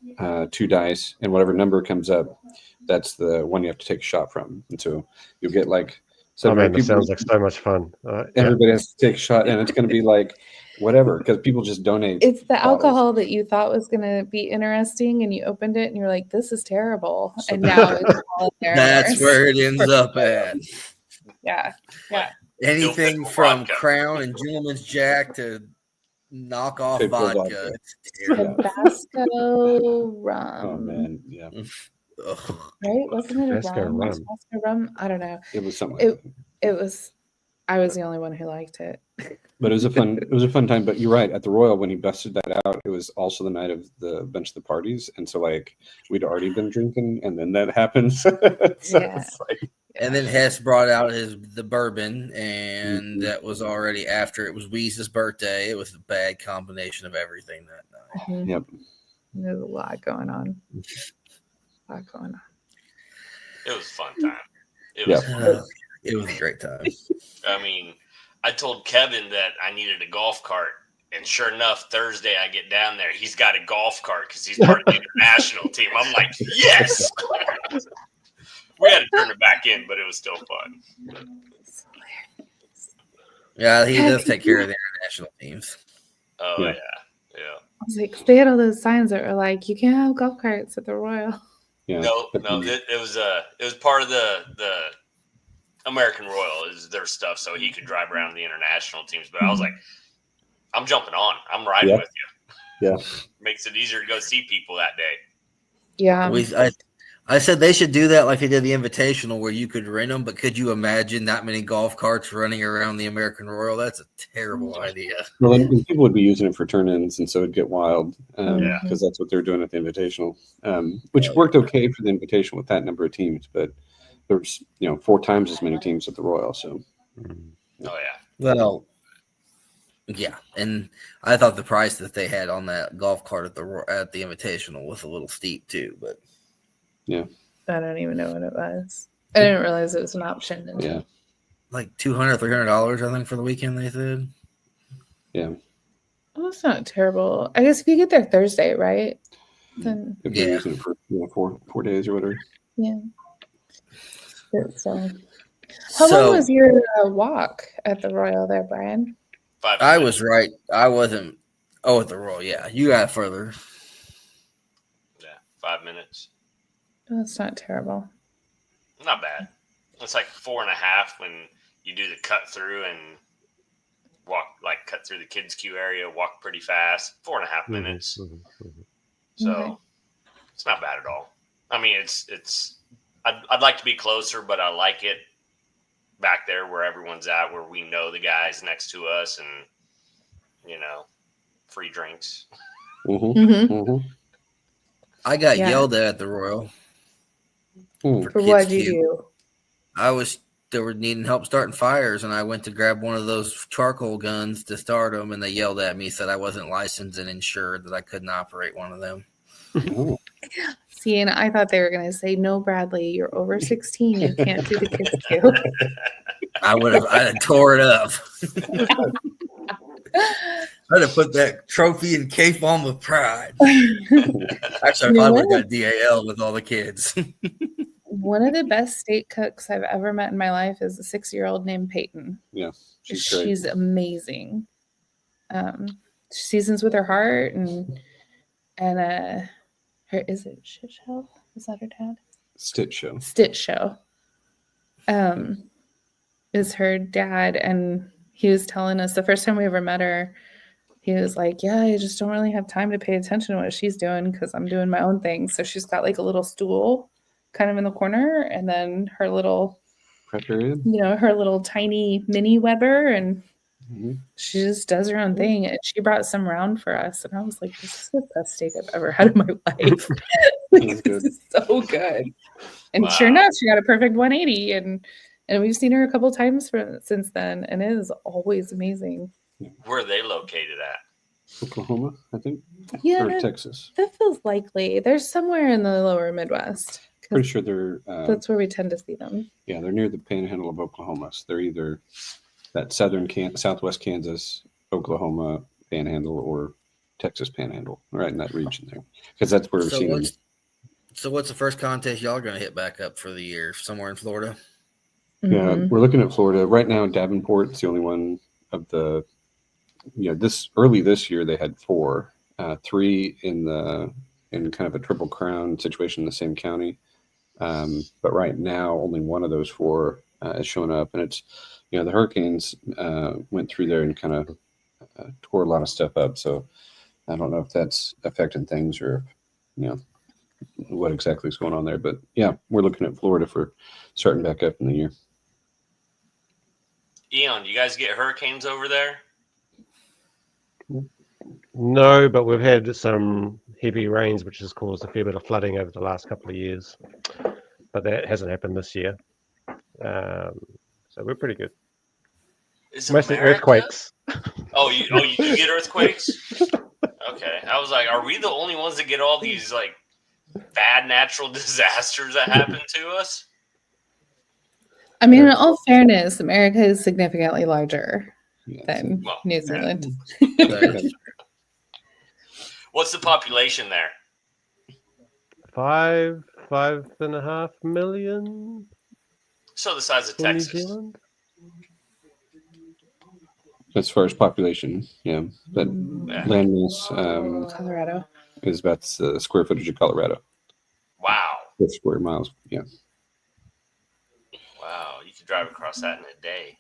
2 dice, and whatever number comes up, that's the one you have to take a shot from. And so you'll get like 7 or 8 that people. sounds like so much fun. Everybody has to take a shot, and it's going to be like whatever, because people just donate. It's the bottles. alcohol that you thought was going to be interesting, and you opened it, and you're like, "This is terrible." And now it's all in there. That's where it ends up at. Yeah, yeah. Anything Still from vodka. Crown and Gentleman's Jack to knock off Typical vodka. vodka. It's terrible. Tabasco rum. Oh man, yeah, Ugh. Right? Wasn't it a Tabasco rum? rum. Tabasco rum? I don't know. it was something. Like that. It was. I was the only one who liked it. But it was a fun time. But you're right. At the Royal, when he busted that out, it was also the night of the bunch of the parties, and so like we'd already been drinking, and then that happens. So Yeah. it's like, And then Hess brought out the bourbon, and that was already after it was Weeze's birthday. It was a bad combination of everything that night. Mhm. Yep. There's a lot going on. A lot going on. It was a fun time. It was. Yeah. It was a great time. I mean, I told Kevin that I needed a golf cart, and sure enough, Thursday I get down there. He's got a golf cart because he's part of the international team. I'm like, yes. We had to turn it back in, but it was still fun. Yeah, he does take care of the international teams. Oh Yeah. yeah. I was like, they had all those signs that were like, you can't have golf carts at the Royal. Yeah. No, But it was part of the American Royal is their stuff, so he could drive around the international teams. But I was like, I'm jumping on. I'm riding with you. Yeah. Makes it easier to go see people that day. Yeah. I said they should do that like they did the Invitational, where you could rent them. But could you imagine that many golf carts running around the American Royal? That's a terrible idea. Well, and people would be using it for turn-ins, and so it'd get wild Yeah. because that's what they're doing at the Invitational, which worked okay for the Invitational with that number of teams. But there's 4 times as many teams at the Royal, so Oh yeah. Well, yeah, and I thought the price that they had on that golf cart at the Invitational was a little steep too. But I don't even know what it was. I didn't realize it was an option. Until yeah, like $200, $300, I think, for the weekend. They said. yeah. Well, it's not terrible. I guess if you get there Thursday, right? Then If they're Yeah. using it for 4 days or whatever. yeah. So, how long was your walk at the Royal there, Brian? 5 I minutes. was right. I wasn't. Oh, at the Royal, yeah. You got further. Yeah, 5 minutes. Oh, that's not terrible. Not bad. It's like 4.5 when you do the cut through and cut through the kids' queue area, walk pretty fast. 4.5 minutes. So Okay. it's not bad at all. I mean, I'd like to be closer, but I like it back there where everyone's at, where we know the guys next to us, and free drinks. Mm-hmm. Mm-hmm. Mm-hmm. I got Yeah. yelled at the Royal. Mm. For kids' what you queue. do? They were needing help starting fires, and I went to grab one of those charcoal guns to start them, and they yelled at me, said I wasn't licensed and insured, that I couldn't operate one of them. Oh. See, and I thought they were going to say, no, Bradley, you're over 16. You can't do the kids' queue. I'd have tore it up. I'd have put that trophy and cape on with pride. Actually, I probably would have got DAL with all the kids. One of the best steak cooks I've ever met in my life is a 6-year-old named Peyton. Yeah, she's great. Amazing. She seasons with her heart, and her, is it Shit Show? Is that her dad? Stitch Show. Stitch Show. Is her dad, and he was telling us the first time we ever met her, he was like, yeah, I just don't really have time to pay attention to what she's doing because I'm doing my own thing. So she's got like a little stool kind of in the corner, and then her little, Prep area. her little tiny mini Weber, and Mhm. she just does her own thing. And she brought some round for us, and I was like, "This is the best steak I've ever had in my life. That's good. This is so good." And Wow. sure enough, she got a perfect 180, and we've seen her a couple times since then, and it is always amazing. Where are they located at? Oklahoma, I think, Yeah, or Texas. that feels likely. They're somewhere in the lower Midwest. 'Cause Pretty sure they're that's where we tend to see them. yeah, they're near the panhandle of Oklahoma. So they're either that southwest Kansas, Oklahoma panhandle, or Texas panhandle, right in that region there, because that's where we're seeing them. So what's the first contest y'all are going to hit back up for the year? Somewhere in Florida? Yeah, Mhm. we're looking at Florida right now. Davenport's the only one of the, this early this year they had 4, 3 in kind of a triple crown situation in the same county. But right now, only one of those 4 is showing up, and it's, the hurricanes went through there and kind of tore a lot of stuff up. So I don't know if that's affecting things or, what exactly is going on there. But yeah, we're looking at Florida for starting back up in the year. Eon, you guys get hurricanes over there? No, but we've had some heavy rains, which has caused a fair bit of flooding over the last couple of years. But that hasn't happened this year. So we're pretty good. Is Mostly America? earthquakes. Oh, you do get earthquakes? Okay, I was like, are we the only ones that get all these like bad natural disasters that happen to us? I mean, in all fairness, America is significantly larger Yeah, than Well, New yeah. Zealand. What's the population there? 5.5 million So the size of for New Texas. Zealand. as far as population, yeah, but Yeah. landmass Colorado. is about the square footage of Colorado. Wow. 4 square miles. Yeah. Wow. You could drive across that in a day.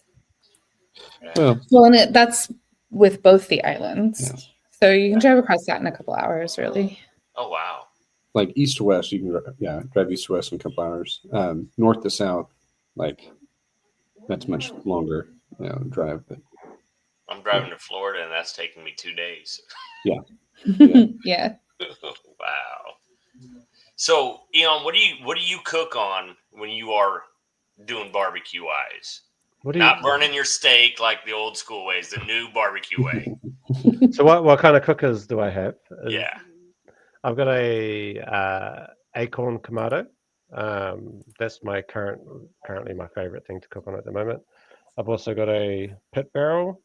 Yeah. Well, And that's with both the islands. Yeah. So you can drive across that in a couple hours, really. Oh, wow. like east to west, you can drive east to west in a couple hours. North to south, like that's much longer drive. But I'm driving to Florida, and that's taking me 2 days. Yeah. Yeah. Wow. So, Eon, what do you cook on when you are doing barbecue wise? Not burning your steak like the old school ways, the new barbecue way. So what kind of cookers do I have? Yeah. I've got a acorn kamado. That's currently my favorite thing to cook on at the moment. I've also got a pit barrel.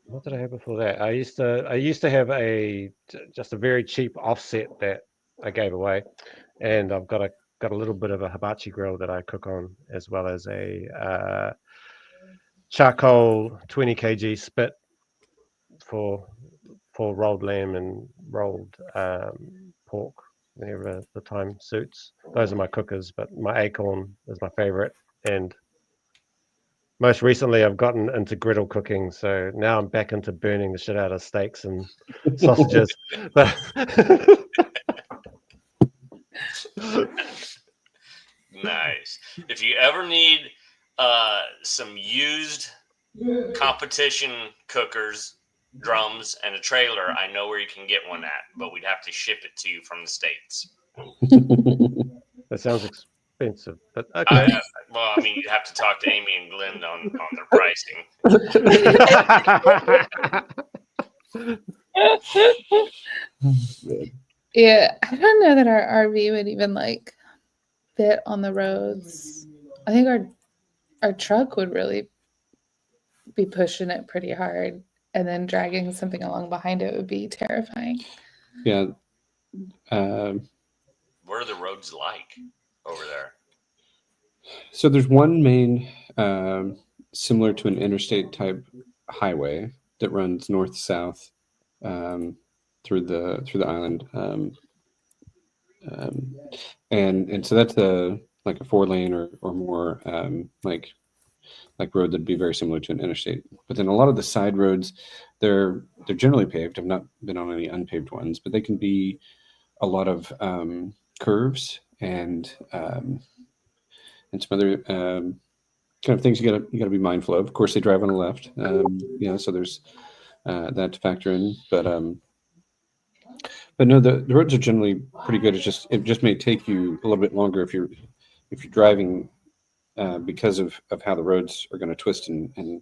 What did I have before that? I used to have just a very cheap offset that I gave away, and I've got a little bit of a hibachi grill that I cook on, as well as a charcoal 20 kg spit for rolled lamb and rolled pork whenever the time suits. Those are my cookers, but my acorn is my favorite. And most recently, I've gotten into griddle cooking, so now I'm back into burning the shit out of steaks and sausages. Nice. If you ever need some used competition cookers, drums, and a trailer, I know where you can get one at, but we'd have to ship it to you from the States. That sounds expensive, but okay. Well, I mean, you'd have to talk to Amy and Glenn on their pricing. Yeah, I don't know that our RV would even like fit on the roads. I think our truck would really be pushing it pretty hard, and then dragging something along behind it would be terrifying. Yeah. What are the roads like over there? So there's one main, similar to an interstate type highway that runs north south through the island, and so that's like a 4-lane or more like road that'd be very similar to an interstate. But then a lot of the side roads, they're generally paved. I've not been on any unpaved ones, but they can be a lot of curves and some other kind of things you gotta be mindful of. Of course, they drive on the left, so there's that to factor in. But no, the roads are generally pretty good. It just may take you a little bit longer if you're driving because of how the roads are going to twist and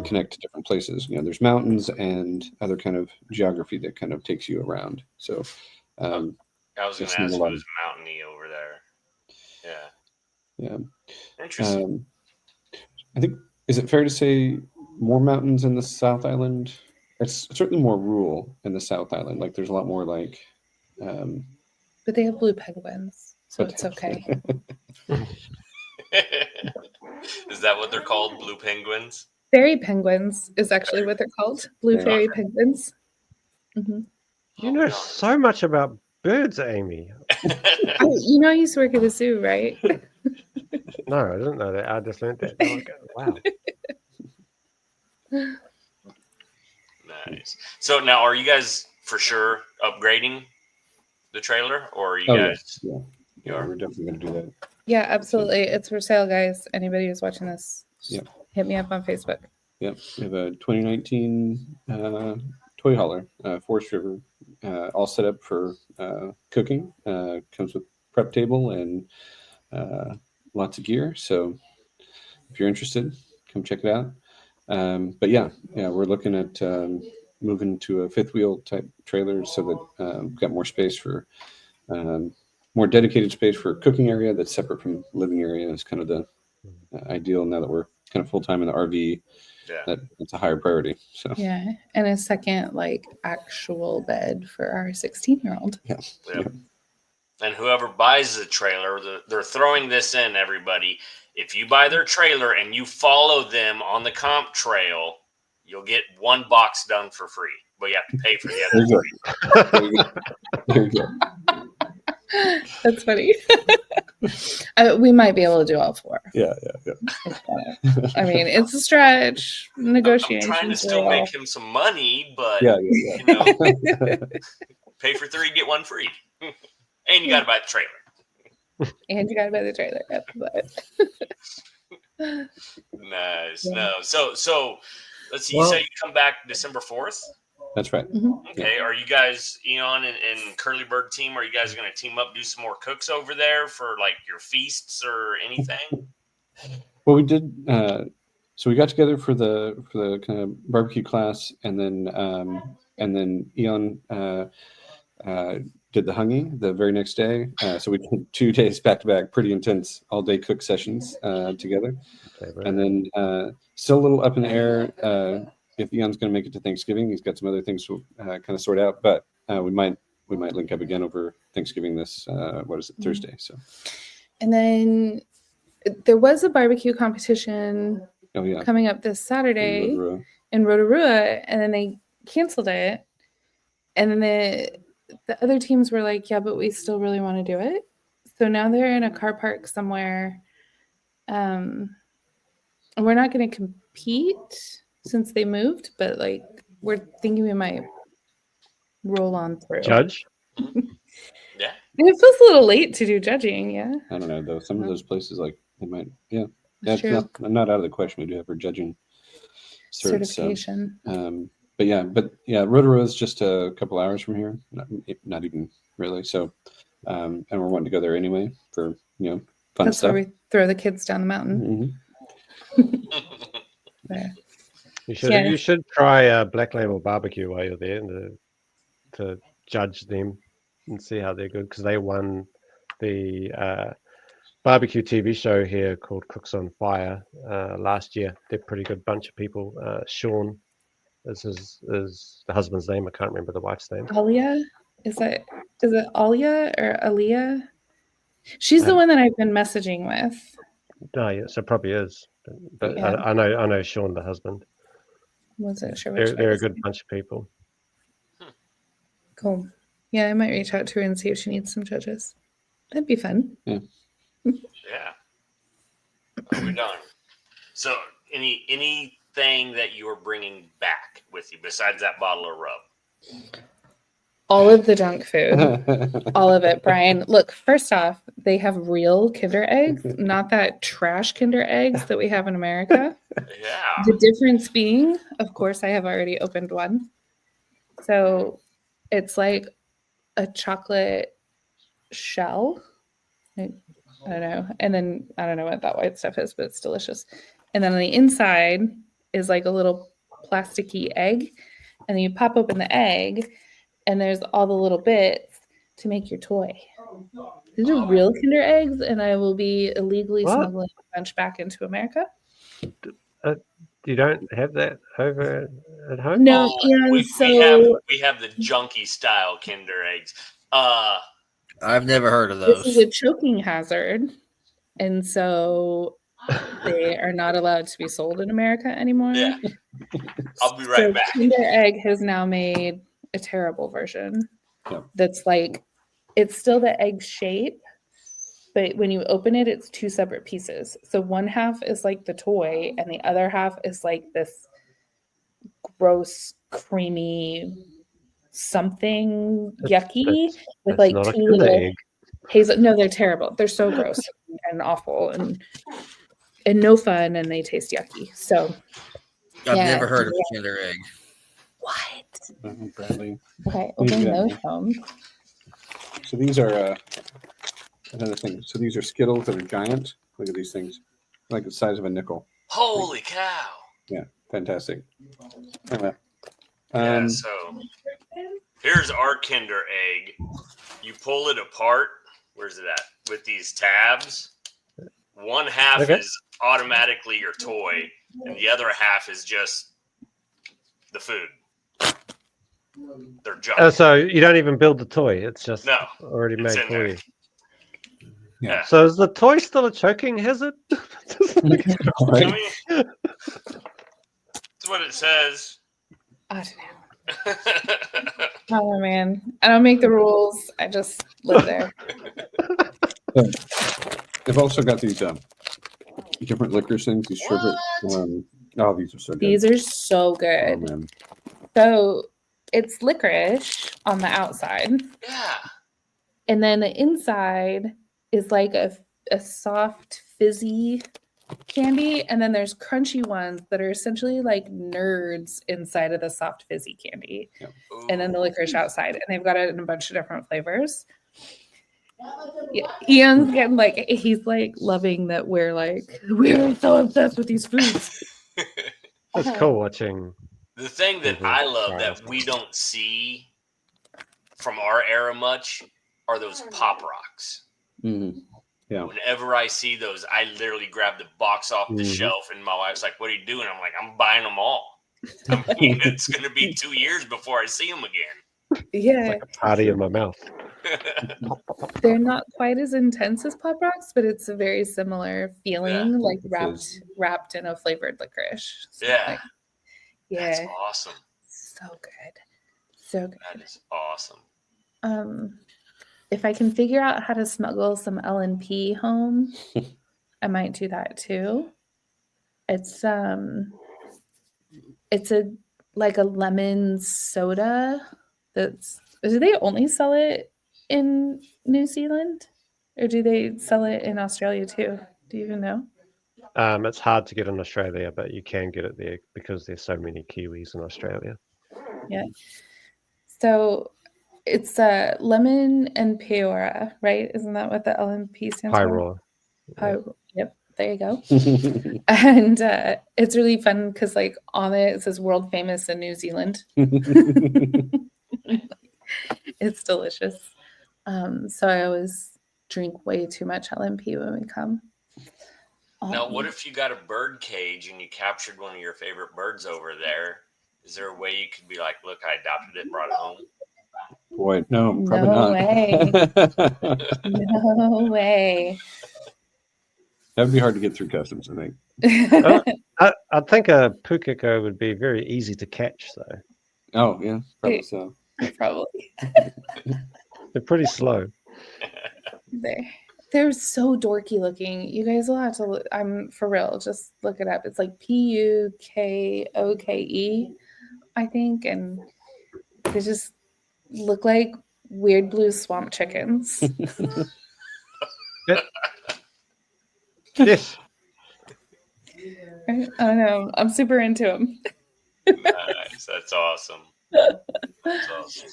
connect to different places. There's mountains and other kind of geography that kind of takes you around. So I was going to ask who's mountainy over there. Yeah. Interesting. I think, is it fair to say more mountains in the South Island? It's certainly more rural in the South Island. Like there's a lot more like. But they have blue penguins, so it's okay. Is that what they're called? Blue penguins? Fairy penguins is actually what they're called. Blue fairy penguins. Mm-hmm. You know so much about birds, Amy. I used to work at a zoo, right? No, I didn't know that. I just learned that. Wow. Nice. So now, are you guys for sure upgrading the trailer, or are you guys? Yeah, we're definitely going to do that. Yeah, absolutely. It's for sale, guys. Anybody who's watching this, hit me up on Facebook. Yep, we have a 2019 toy hauler, Forest River, all set up for cooking. Comes with prep table and lots of gear. So if you're interested, come check it out. But we're looking at moving to a fifth wheel type trailer so that we've got more space for more dedicated space for a cooking area that's separate from living area. Is kind of the ideal now that we're kind of full time in the RV. That's a higher priority. So and a second actual bed for our 16-year-old. Yeah. And whoever buys the trailer, they're throwing this in, everybody. If you buy their trailer and you follow them on the comp trail, you'll get one box done for free. But you have to pay for the other three. There you go. That's funny. We might be able to do all four. Yeah. I mean, it's a stretch. Negotiation. I'm trying to still make him some money, but pay for three, get one free. And you got to buy the trailer. Nice. Yeah. No. So let's see. You say you come back December 4th? That's right. Mm-hmm. Okay. Are you guys, Eon and Curly Bird team, are you guys going to team up, do some more cooks over there for your feasts or anything? Well, we did. So we got together for the kind of barbecue class, and then Eon did the hungy the very next day. So we did 2 days back to back, pretty intense all day cook sessions together. And then still a little up in the air if Eon's going to make it to Thanksgiving. He's got some other things to kind of sort out, but we might link up again over Thanksgiving this Thursday. So, and then there was a barbecue competition coming up this Saturday in Rotorua, and then they canceled it. And then the other teams were like, yeah, but we still really want to do it. So now they're in a car park somewhere. And we're not going to compete since they moved, but we're thinking we might roll on through. Judge? Yeah. It feels a little late to do judging, yeah. I don't know, though. Some of those places, they might, That's true. Not out of the question. We do have our judging certification. But Rotorua is just a couple hours from here, not even really. So, and we're wanting to go there anyway for fun That's stuff. where we throw the kids down the mountain. Mm-hmm. You should try Black Label Barbecue while you're there to judge them and see how they're good, because they won the barbecue TV show here called Cooks on Fire last year. They're a pretty good bunch of people. Sean is the husband's name. I can't remember the wife's name. Alia? Is it Alia or Aaliyah? She's the one that I've been messaging with. No, yes, it probably is. But Yeah. I know Sean, the husband. Wasn't sure which They're a good bunch of people. Cool. Yeah, I might reach out to her and see if she needs some judges. That'd be fun. Yeah. Yeah. We're done. So, anything that you are bringing back with you besides that bottle of rub? All of the junk food. All of it, Brian. Look, first off, they have real Kinder eggs, not that trash Kinder eggs that we have in America. Yeah. The difference being, of course, I have already opened one. So it's like a chocolate shell. I don't know. And then I don't know what that white stuff is, but it's delicious. And then on the inside is like a little plasticky egg. And then you pop open the egg, and there's all the little bits to make your toy. These are real Kinder eggs, and I will be illegally What? smuggling a bunch back into America. You don't have that over at home? No, Oh, and we have the junkie style Kinder eggs. I've never heard of this is those. a choking hazard, and so they are not allowed to be sold in America anymore. Yeah. I'll be right back. Kinder Egg has now made a terrible version. Yep. That's like, it's still the egg shape, but when you open it, it's two separate pieces. So one half is like the toy, and the other half is like this gross, creamy something yucky with That's like not a two Kinder little egg. hazel. No, they're terrible. They're so gross and awful and no fun, and they taste yucky. So I've yeah. never heard of a Kinder egg. What? Bradley. Okay, open Yeah. those home. So these are another thing. So these are Skittles that are giant. Look at these things, like the size of a nickel. Holy cow. Yeah, fantastic. Anyway, Yeah, so here's our Kinder egg. You pull it apart. Where's it at? With these tabs. One half is automatically your toy, and the other half is just the food. They're junk. So you don't even build the toy; it's just No, already it's made in for there. you. Yeah. So is the toy still a choking hazard? Right. I mean, that's what it says. I don't know. Oh man, I don't make the rules. I just live there. They've also got these different licorice things. These sherbet. Oh, these are so good. These are so Oh good. man. So it's licorice on the outside, Yeah. and then the inside is like a soft fizzy candy, and then there's crunchy ones that are essentially like nerds inside of the soft fizzy candy, and then the licorice outside, and they've got it in a bunch of different flavors. Yeah, Ian's getting like, he's like loving that we're so obsessed with these foods. It's cool watching. The thing that Mhm. I love Right. that we don't see from our era much are those Pop Rocks. Mhm. Yeah. Whenever I see those, I literally grab the box off the Mhm. shelf, and my wife's like, "What are you doing?" I'm like, "I'm buying them all." I mean, it's going to be 2 years before I see them again. Yeah, Like a party in my mouth. they're not quite as intense as Pop Rocks, but it's a very similar feeling, like wrapped in a flavored licorice. So, Yeah. like, That's yeah, awesome. so good, so good. That is awesome. If I can figure out how to smuggle some L&P home, I might do that too. It's a like a lemon soda. Do they only sell it in New Zealand, or do they sell it in Australia too? Do you even know? It's hard to get in Australia, but you can get it there because there's so many Kiwis in Australia. Yeah. So it's lemon and peora, right? Isn't that what the L&P stands for? Pyro. Yep. There you go. And it's really fun because like on it says world famous in New Zealand. It's delicious. So I always drink way too much LMP when we come. Now, what if you got a bird cage and you captured one of your favorite birds over there? Is there a way you could be like, look, I adopted it, brought it home? Boy, no, probably No not. No way. That'd be hard to get through customs, I think. I think a pukeko would be very easy to catch, though. Oh, yeah, probably so. Probably. They're pretty slow. They're so dorky looking. You guys will have to look. I'm for real. Just look it up. It's like Pukoke, I think. And they just, look like weird blue swamp chickens. Yes. I don't know. I'm super into them. Nice. That's awesome. That's awesome.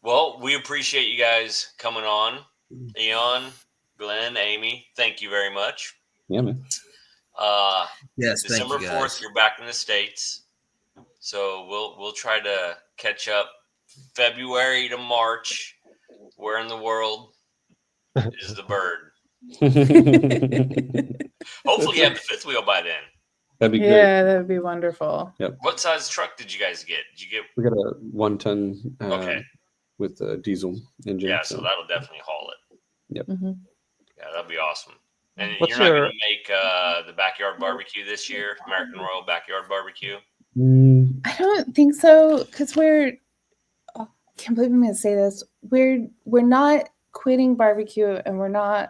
Well, we appreciate you guys coming on. Eon, Glenn, Amy, thank you very much. Yeah, man. Yes, December thank you, 4th, guys. you're back in the States. So we'll try to catch up February to March. Where in the world is the bird? Hopefully you have the fifth wheel by then. That'd be great. Yeah, that'd be wonderful. Yep. What size truck did you guys get? Did you get? We got a 1-ton Okay. with a diesel engine. Yeah, so that'll definitely haul it. Mm-hmm. Yeah, that'd be awesome. And What's you're not your- going to make the backyard barbecue this year, American Royal Backyard Barbecue? I don't think so, because I can't believe I'm going to say this. We're not quitting barbecue, and we're not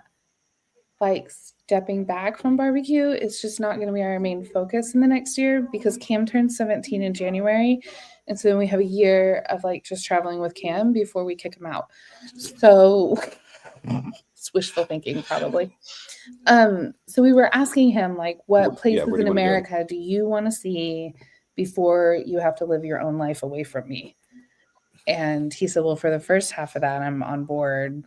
like stepping back from barbecue. It's just not going to be our main focus in the next year because Cam turns 17 in January. And so then we have a year of like just traveling with Cam before we kick him out. So it's wishful thinking probably. So we were asking him like, what places where do in you wanna go? America do you want to see before you have to live your own life away from me? And he said, well, for the first half of that, I'm on board.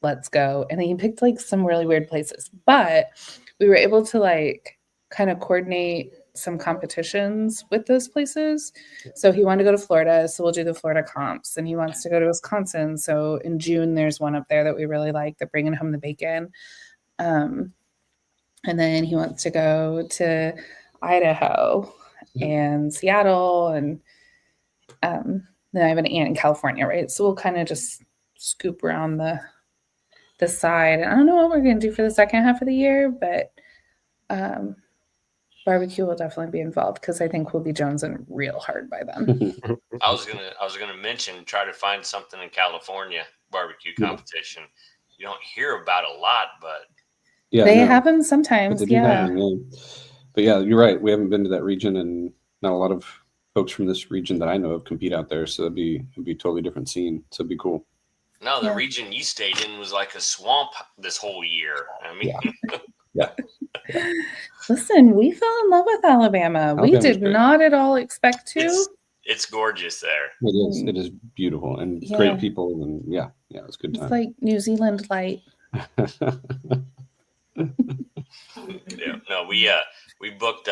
Let's go. And then he picked like some really weird places, but we were able to like kind of coordinate some competitions with those places. So he wanted to go to Florida, so we'll do the Florida comps. And he wants to go to Wisconsin, so in June there's one up there that we really like, the Bringing Home the Bacon. And then he wants to go to Idaho and Seattle, and then I have an aunt in California, right? So we'll kind of just scoop around the side. And I don't know what we're going to do for the second half of the year, but barbecue will definitely be involved because I think we'll be jonesing real hard by then. I was gonna mention try to find something in California barbecue competition. You don't hear about a lot, but they happen sometimes. But they do happen, yeah. But yeah, you're right. We haven't been to that region, and not a lot of folks from this region that I know of compete out there. So it'd be a totally different scene. So it'd be cool. no, the region you stayed in was like a swamp this whole year. I mean, Yeah. Listen, we fell in love with Alabama. We did great. not at all expect to. it's gorgeous there. It is. It is beautiful and great people, and yeah, it's a good time. It's like New Zealand light. Yeah, no, we booked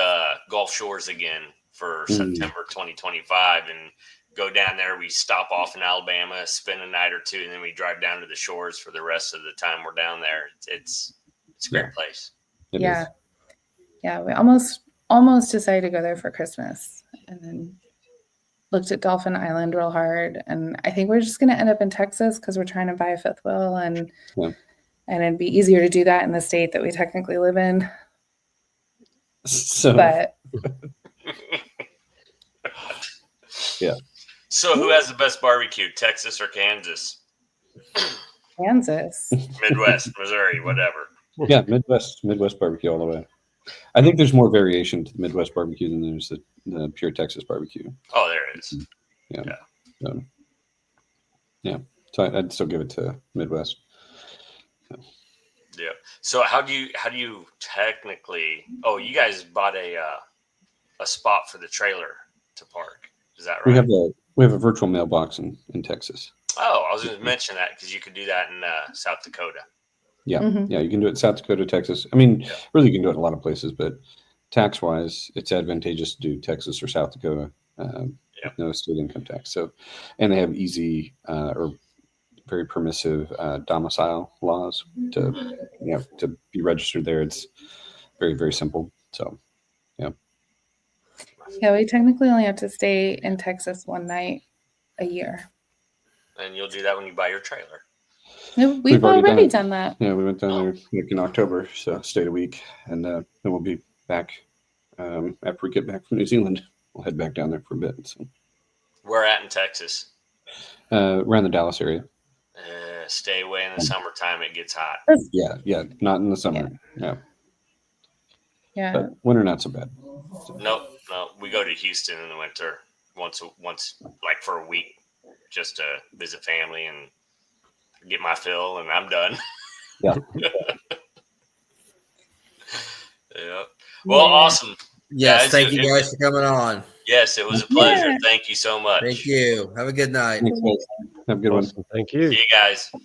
Gulf Shores again for September 2025 and go down there. We stop off in Alabama, spend a night or two, and then we drive down to the shores for the rest of the time we're down there. It's a great place. It Yeah. is. Yeah, we almost decided to go there for Christmas, and then looked at Dolphin Island real hard. And I think we're just going to end up in Texas because we're trying to buy a fifth wheel, and it'd be easier to do that in the state that we technically live in. So, But yeah. So who has the best barbecue, Texas or Kansas? Kansas. Midwest, Missouri, whatever. Yeah, Midwest barbecue all the way. I think there's more variation to the Midwest barbecue than there's the pure Texas barbecue. Oh, there it is. So I'd still give it to Midwest. Yeah. So how do you technically? Oh, you guys bought a spot for the trailer to park. Is that right? We have a virtual mailbox in Texas. Oh, I was going to mention that because you could do that in South Dakota. Yeah, yeah, you can do it in South Dakota, Texas. I mean, really, you can do it in a lot of places, but tax-wise, it's advantageous to do Texas or South Dakota with no state income tax. So, and they have easy or very permissive domicile laws to be registered there. It's very, very simple. So, Yeah, we technically only have to stay in Texas one night a year. And you'll do that when you buy your trailer. We've already done that. Yeah, we went down there like in October, so stayed a week, and then we'll be back after we get back from New Zealand. We'll head back down there for a bit. So. Where at in Texas? Around the Dallas area. Stay away in the summertime. It gets hot. Yeah, not in the summer. Yeah. But winter not so bad. No. We go to Houston in the winter once like for a week. just to visit family and get my fill, and I'm done. Yeah. Yeah. Well, awesome. Yes, guys, thank you guys for coming on. Yes, it was a pleasure. Thank you so much. Thank you. Have a good night. Thanks, guys. Have a good one. Awesome. Thank you. See you guys.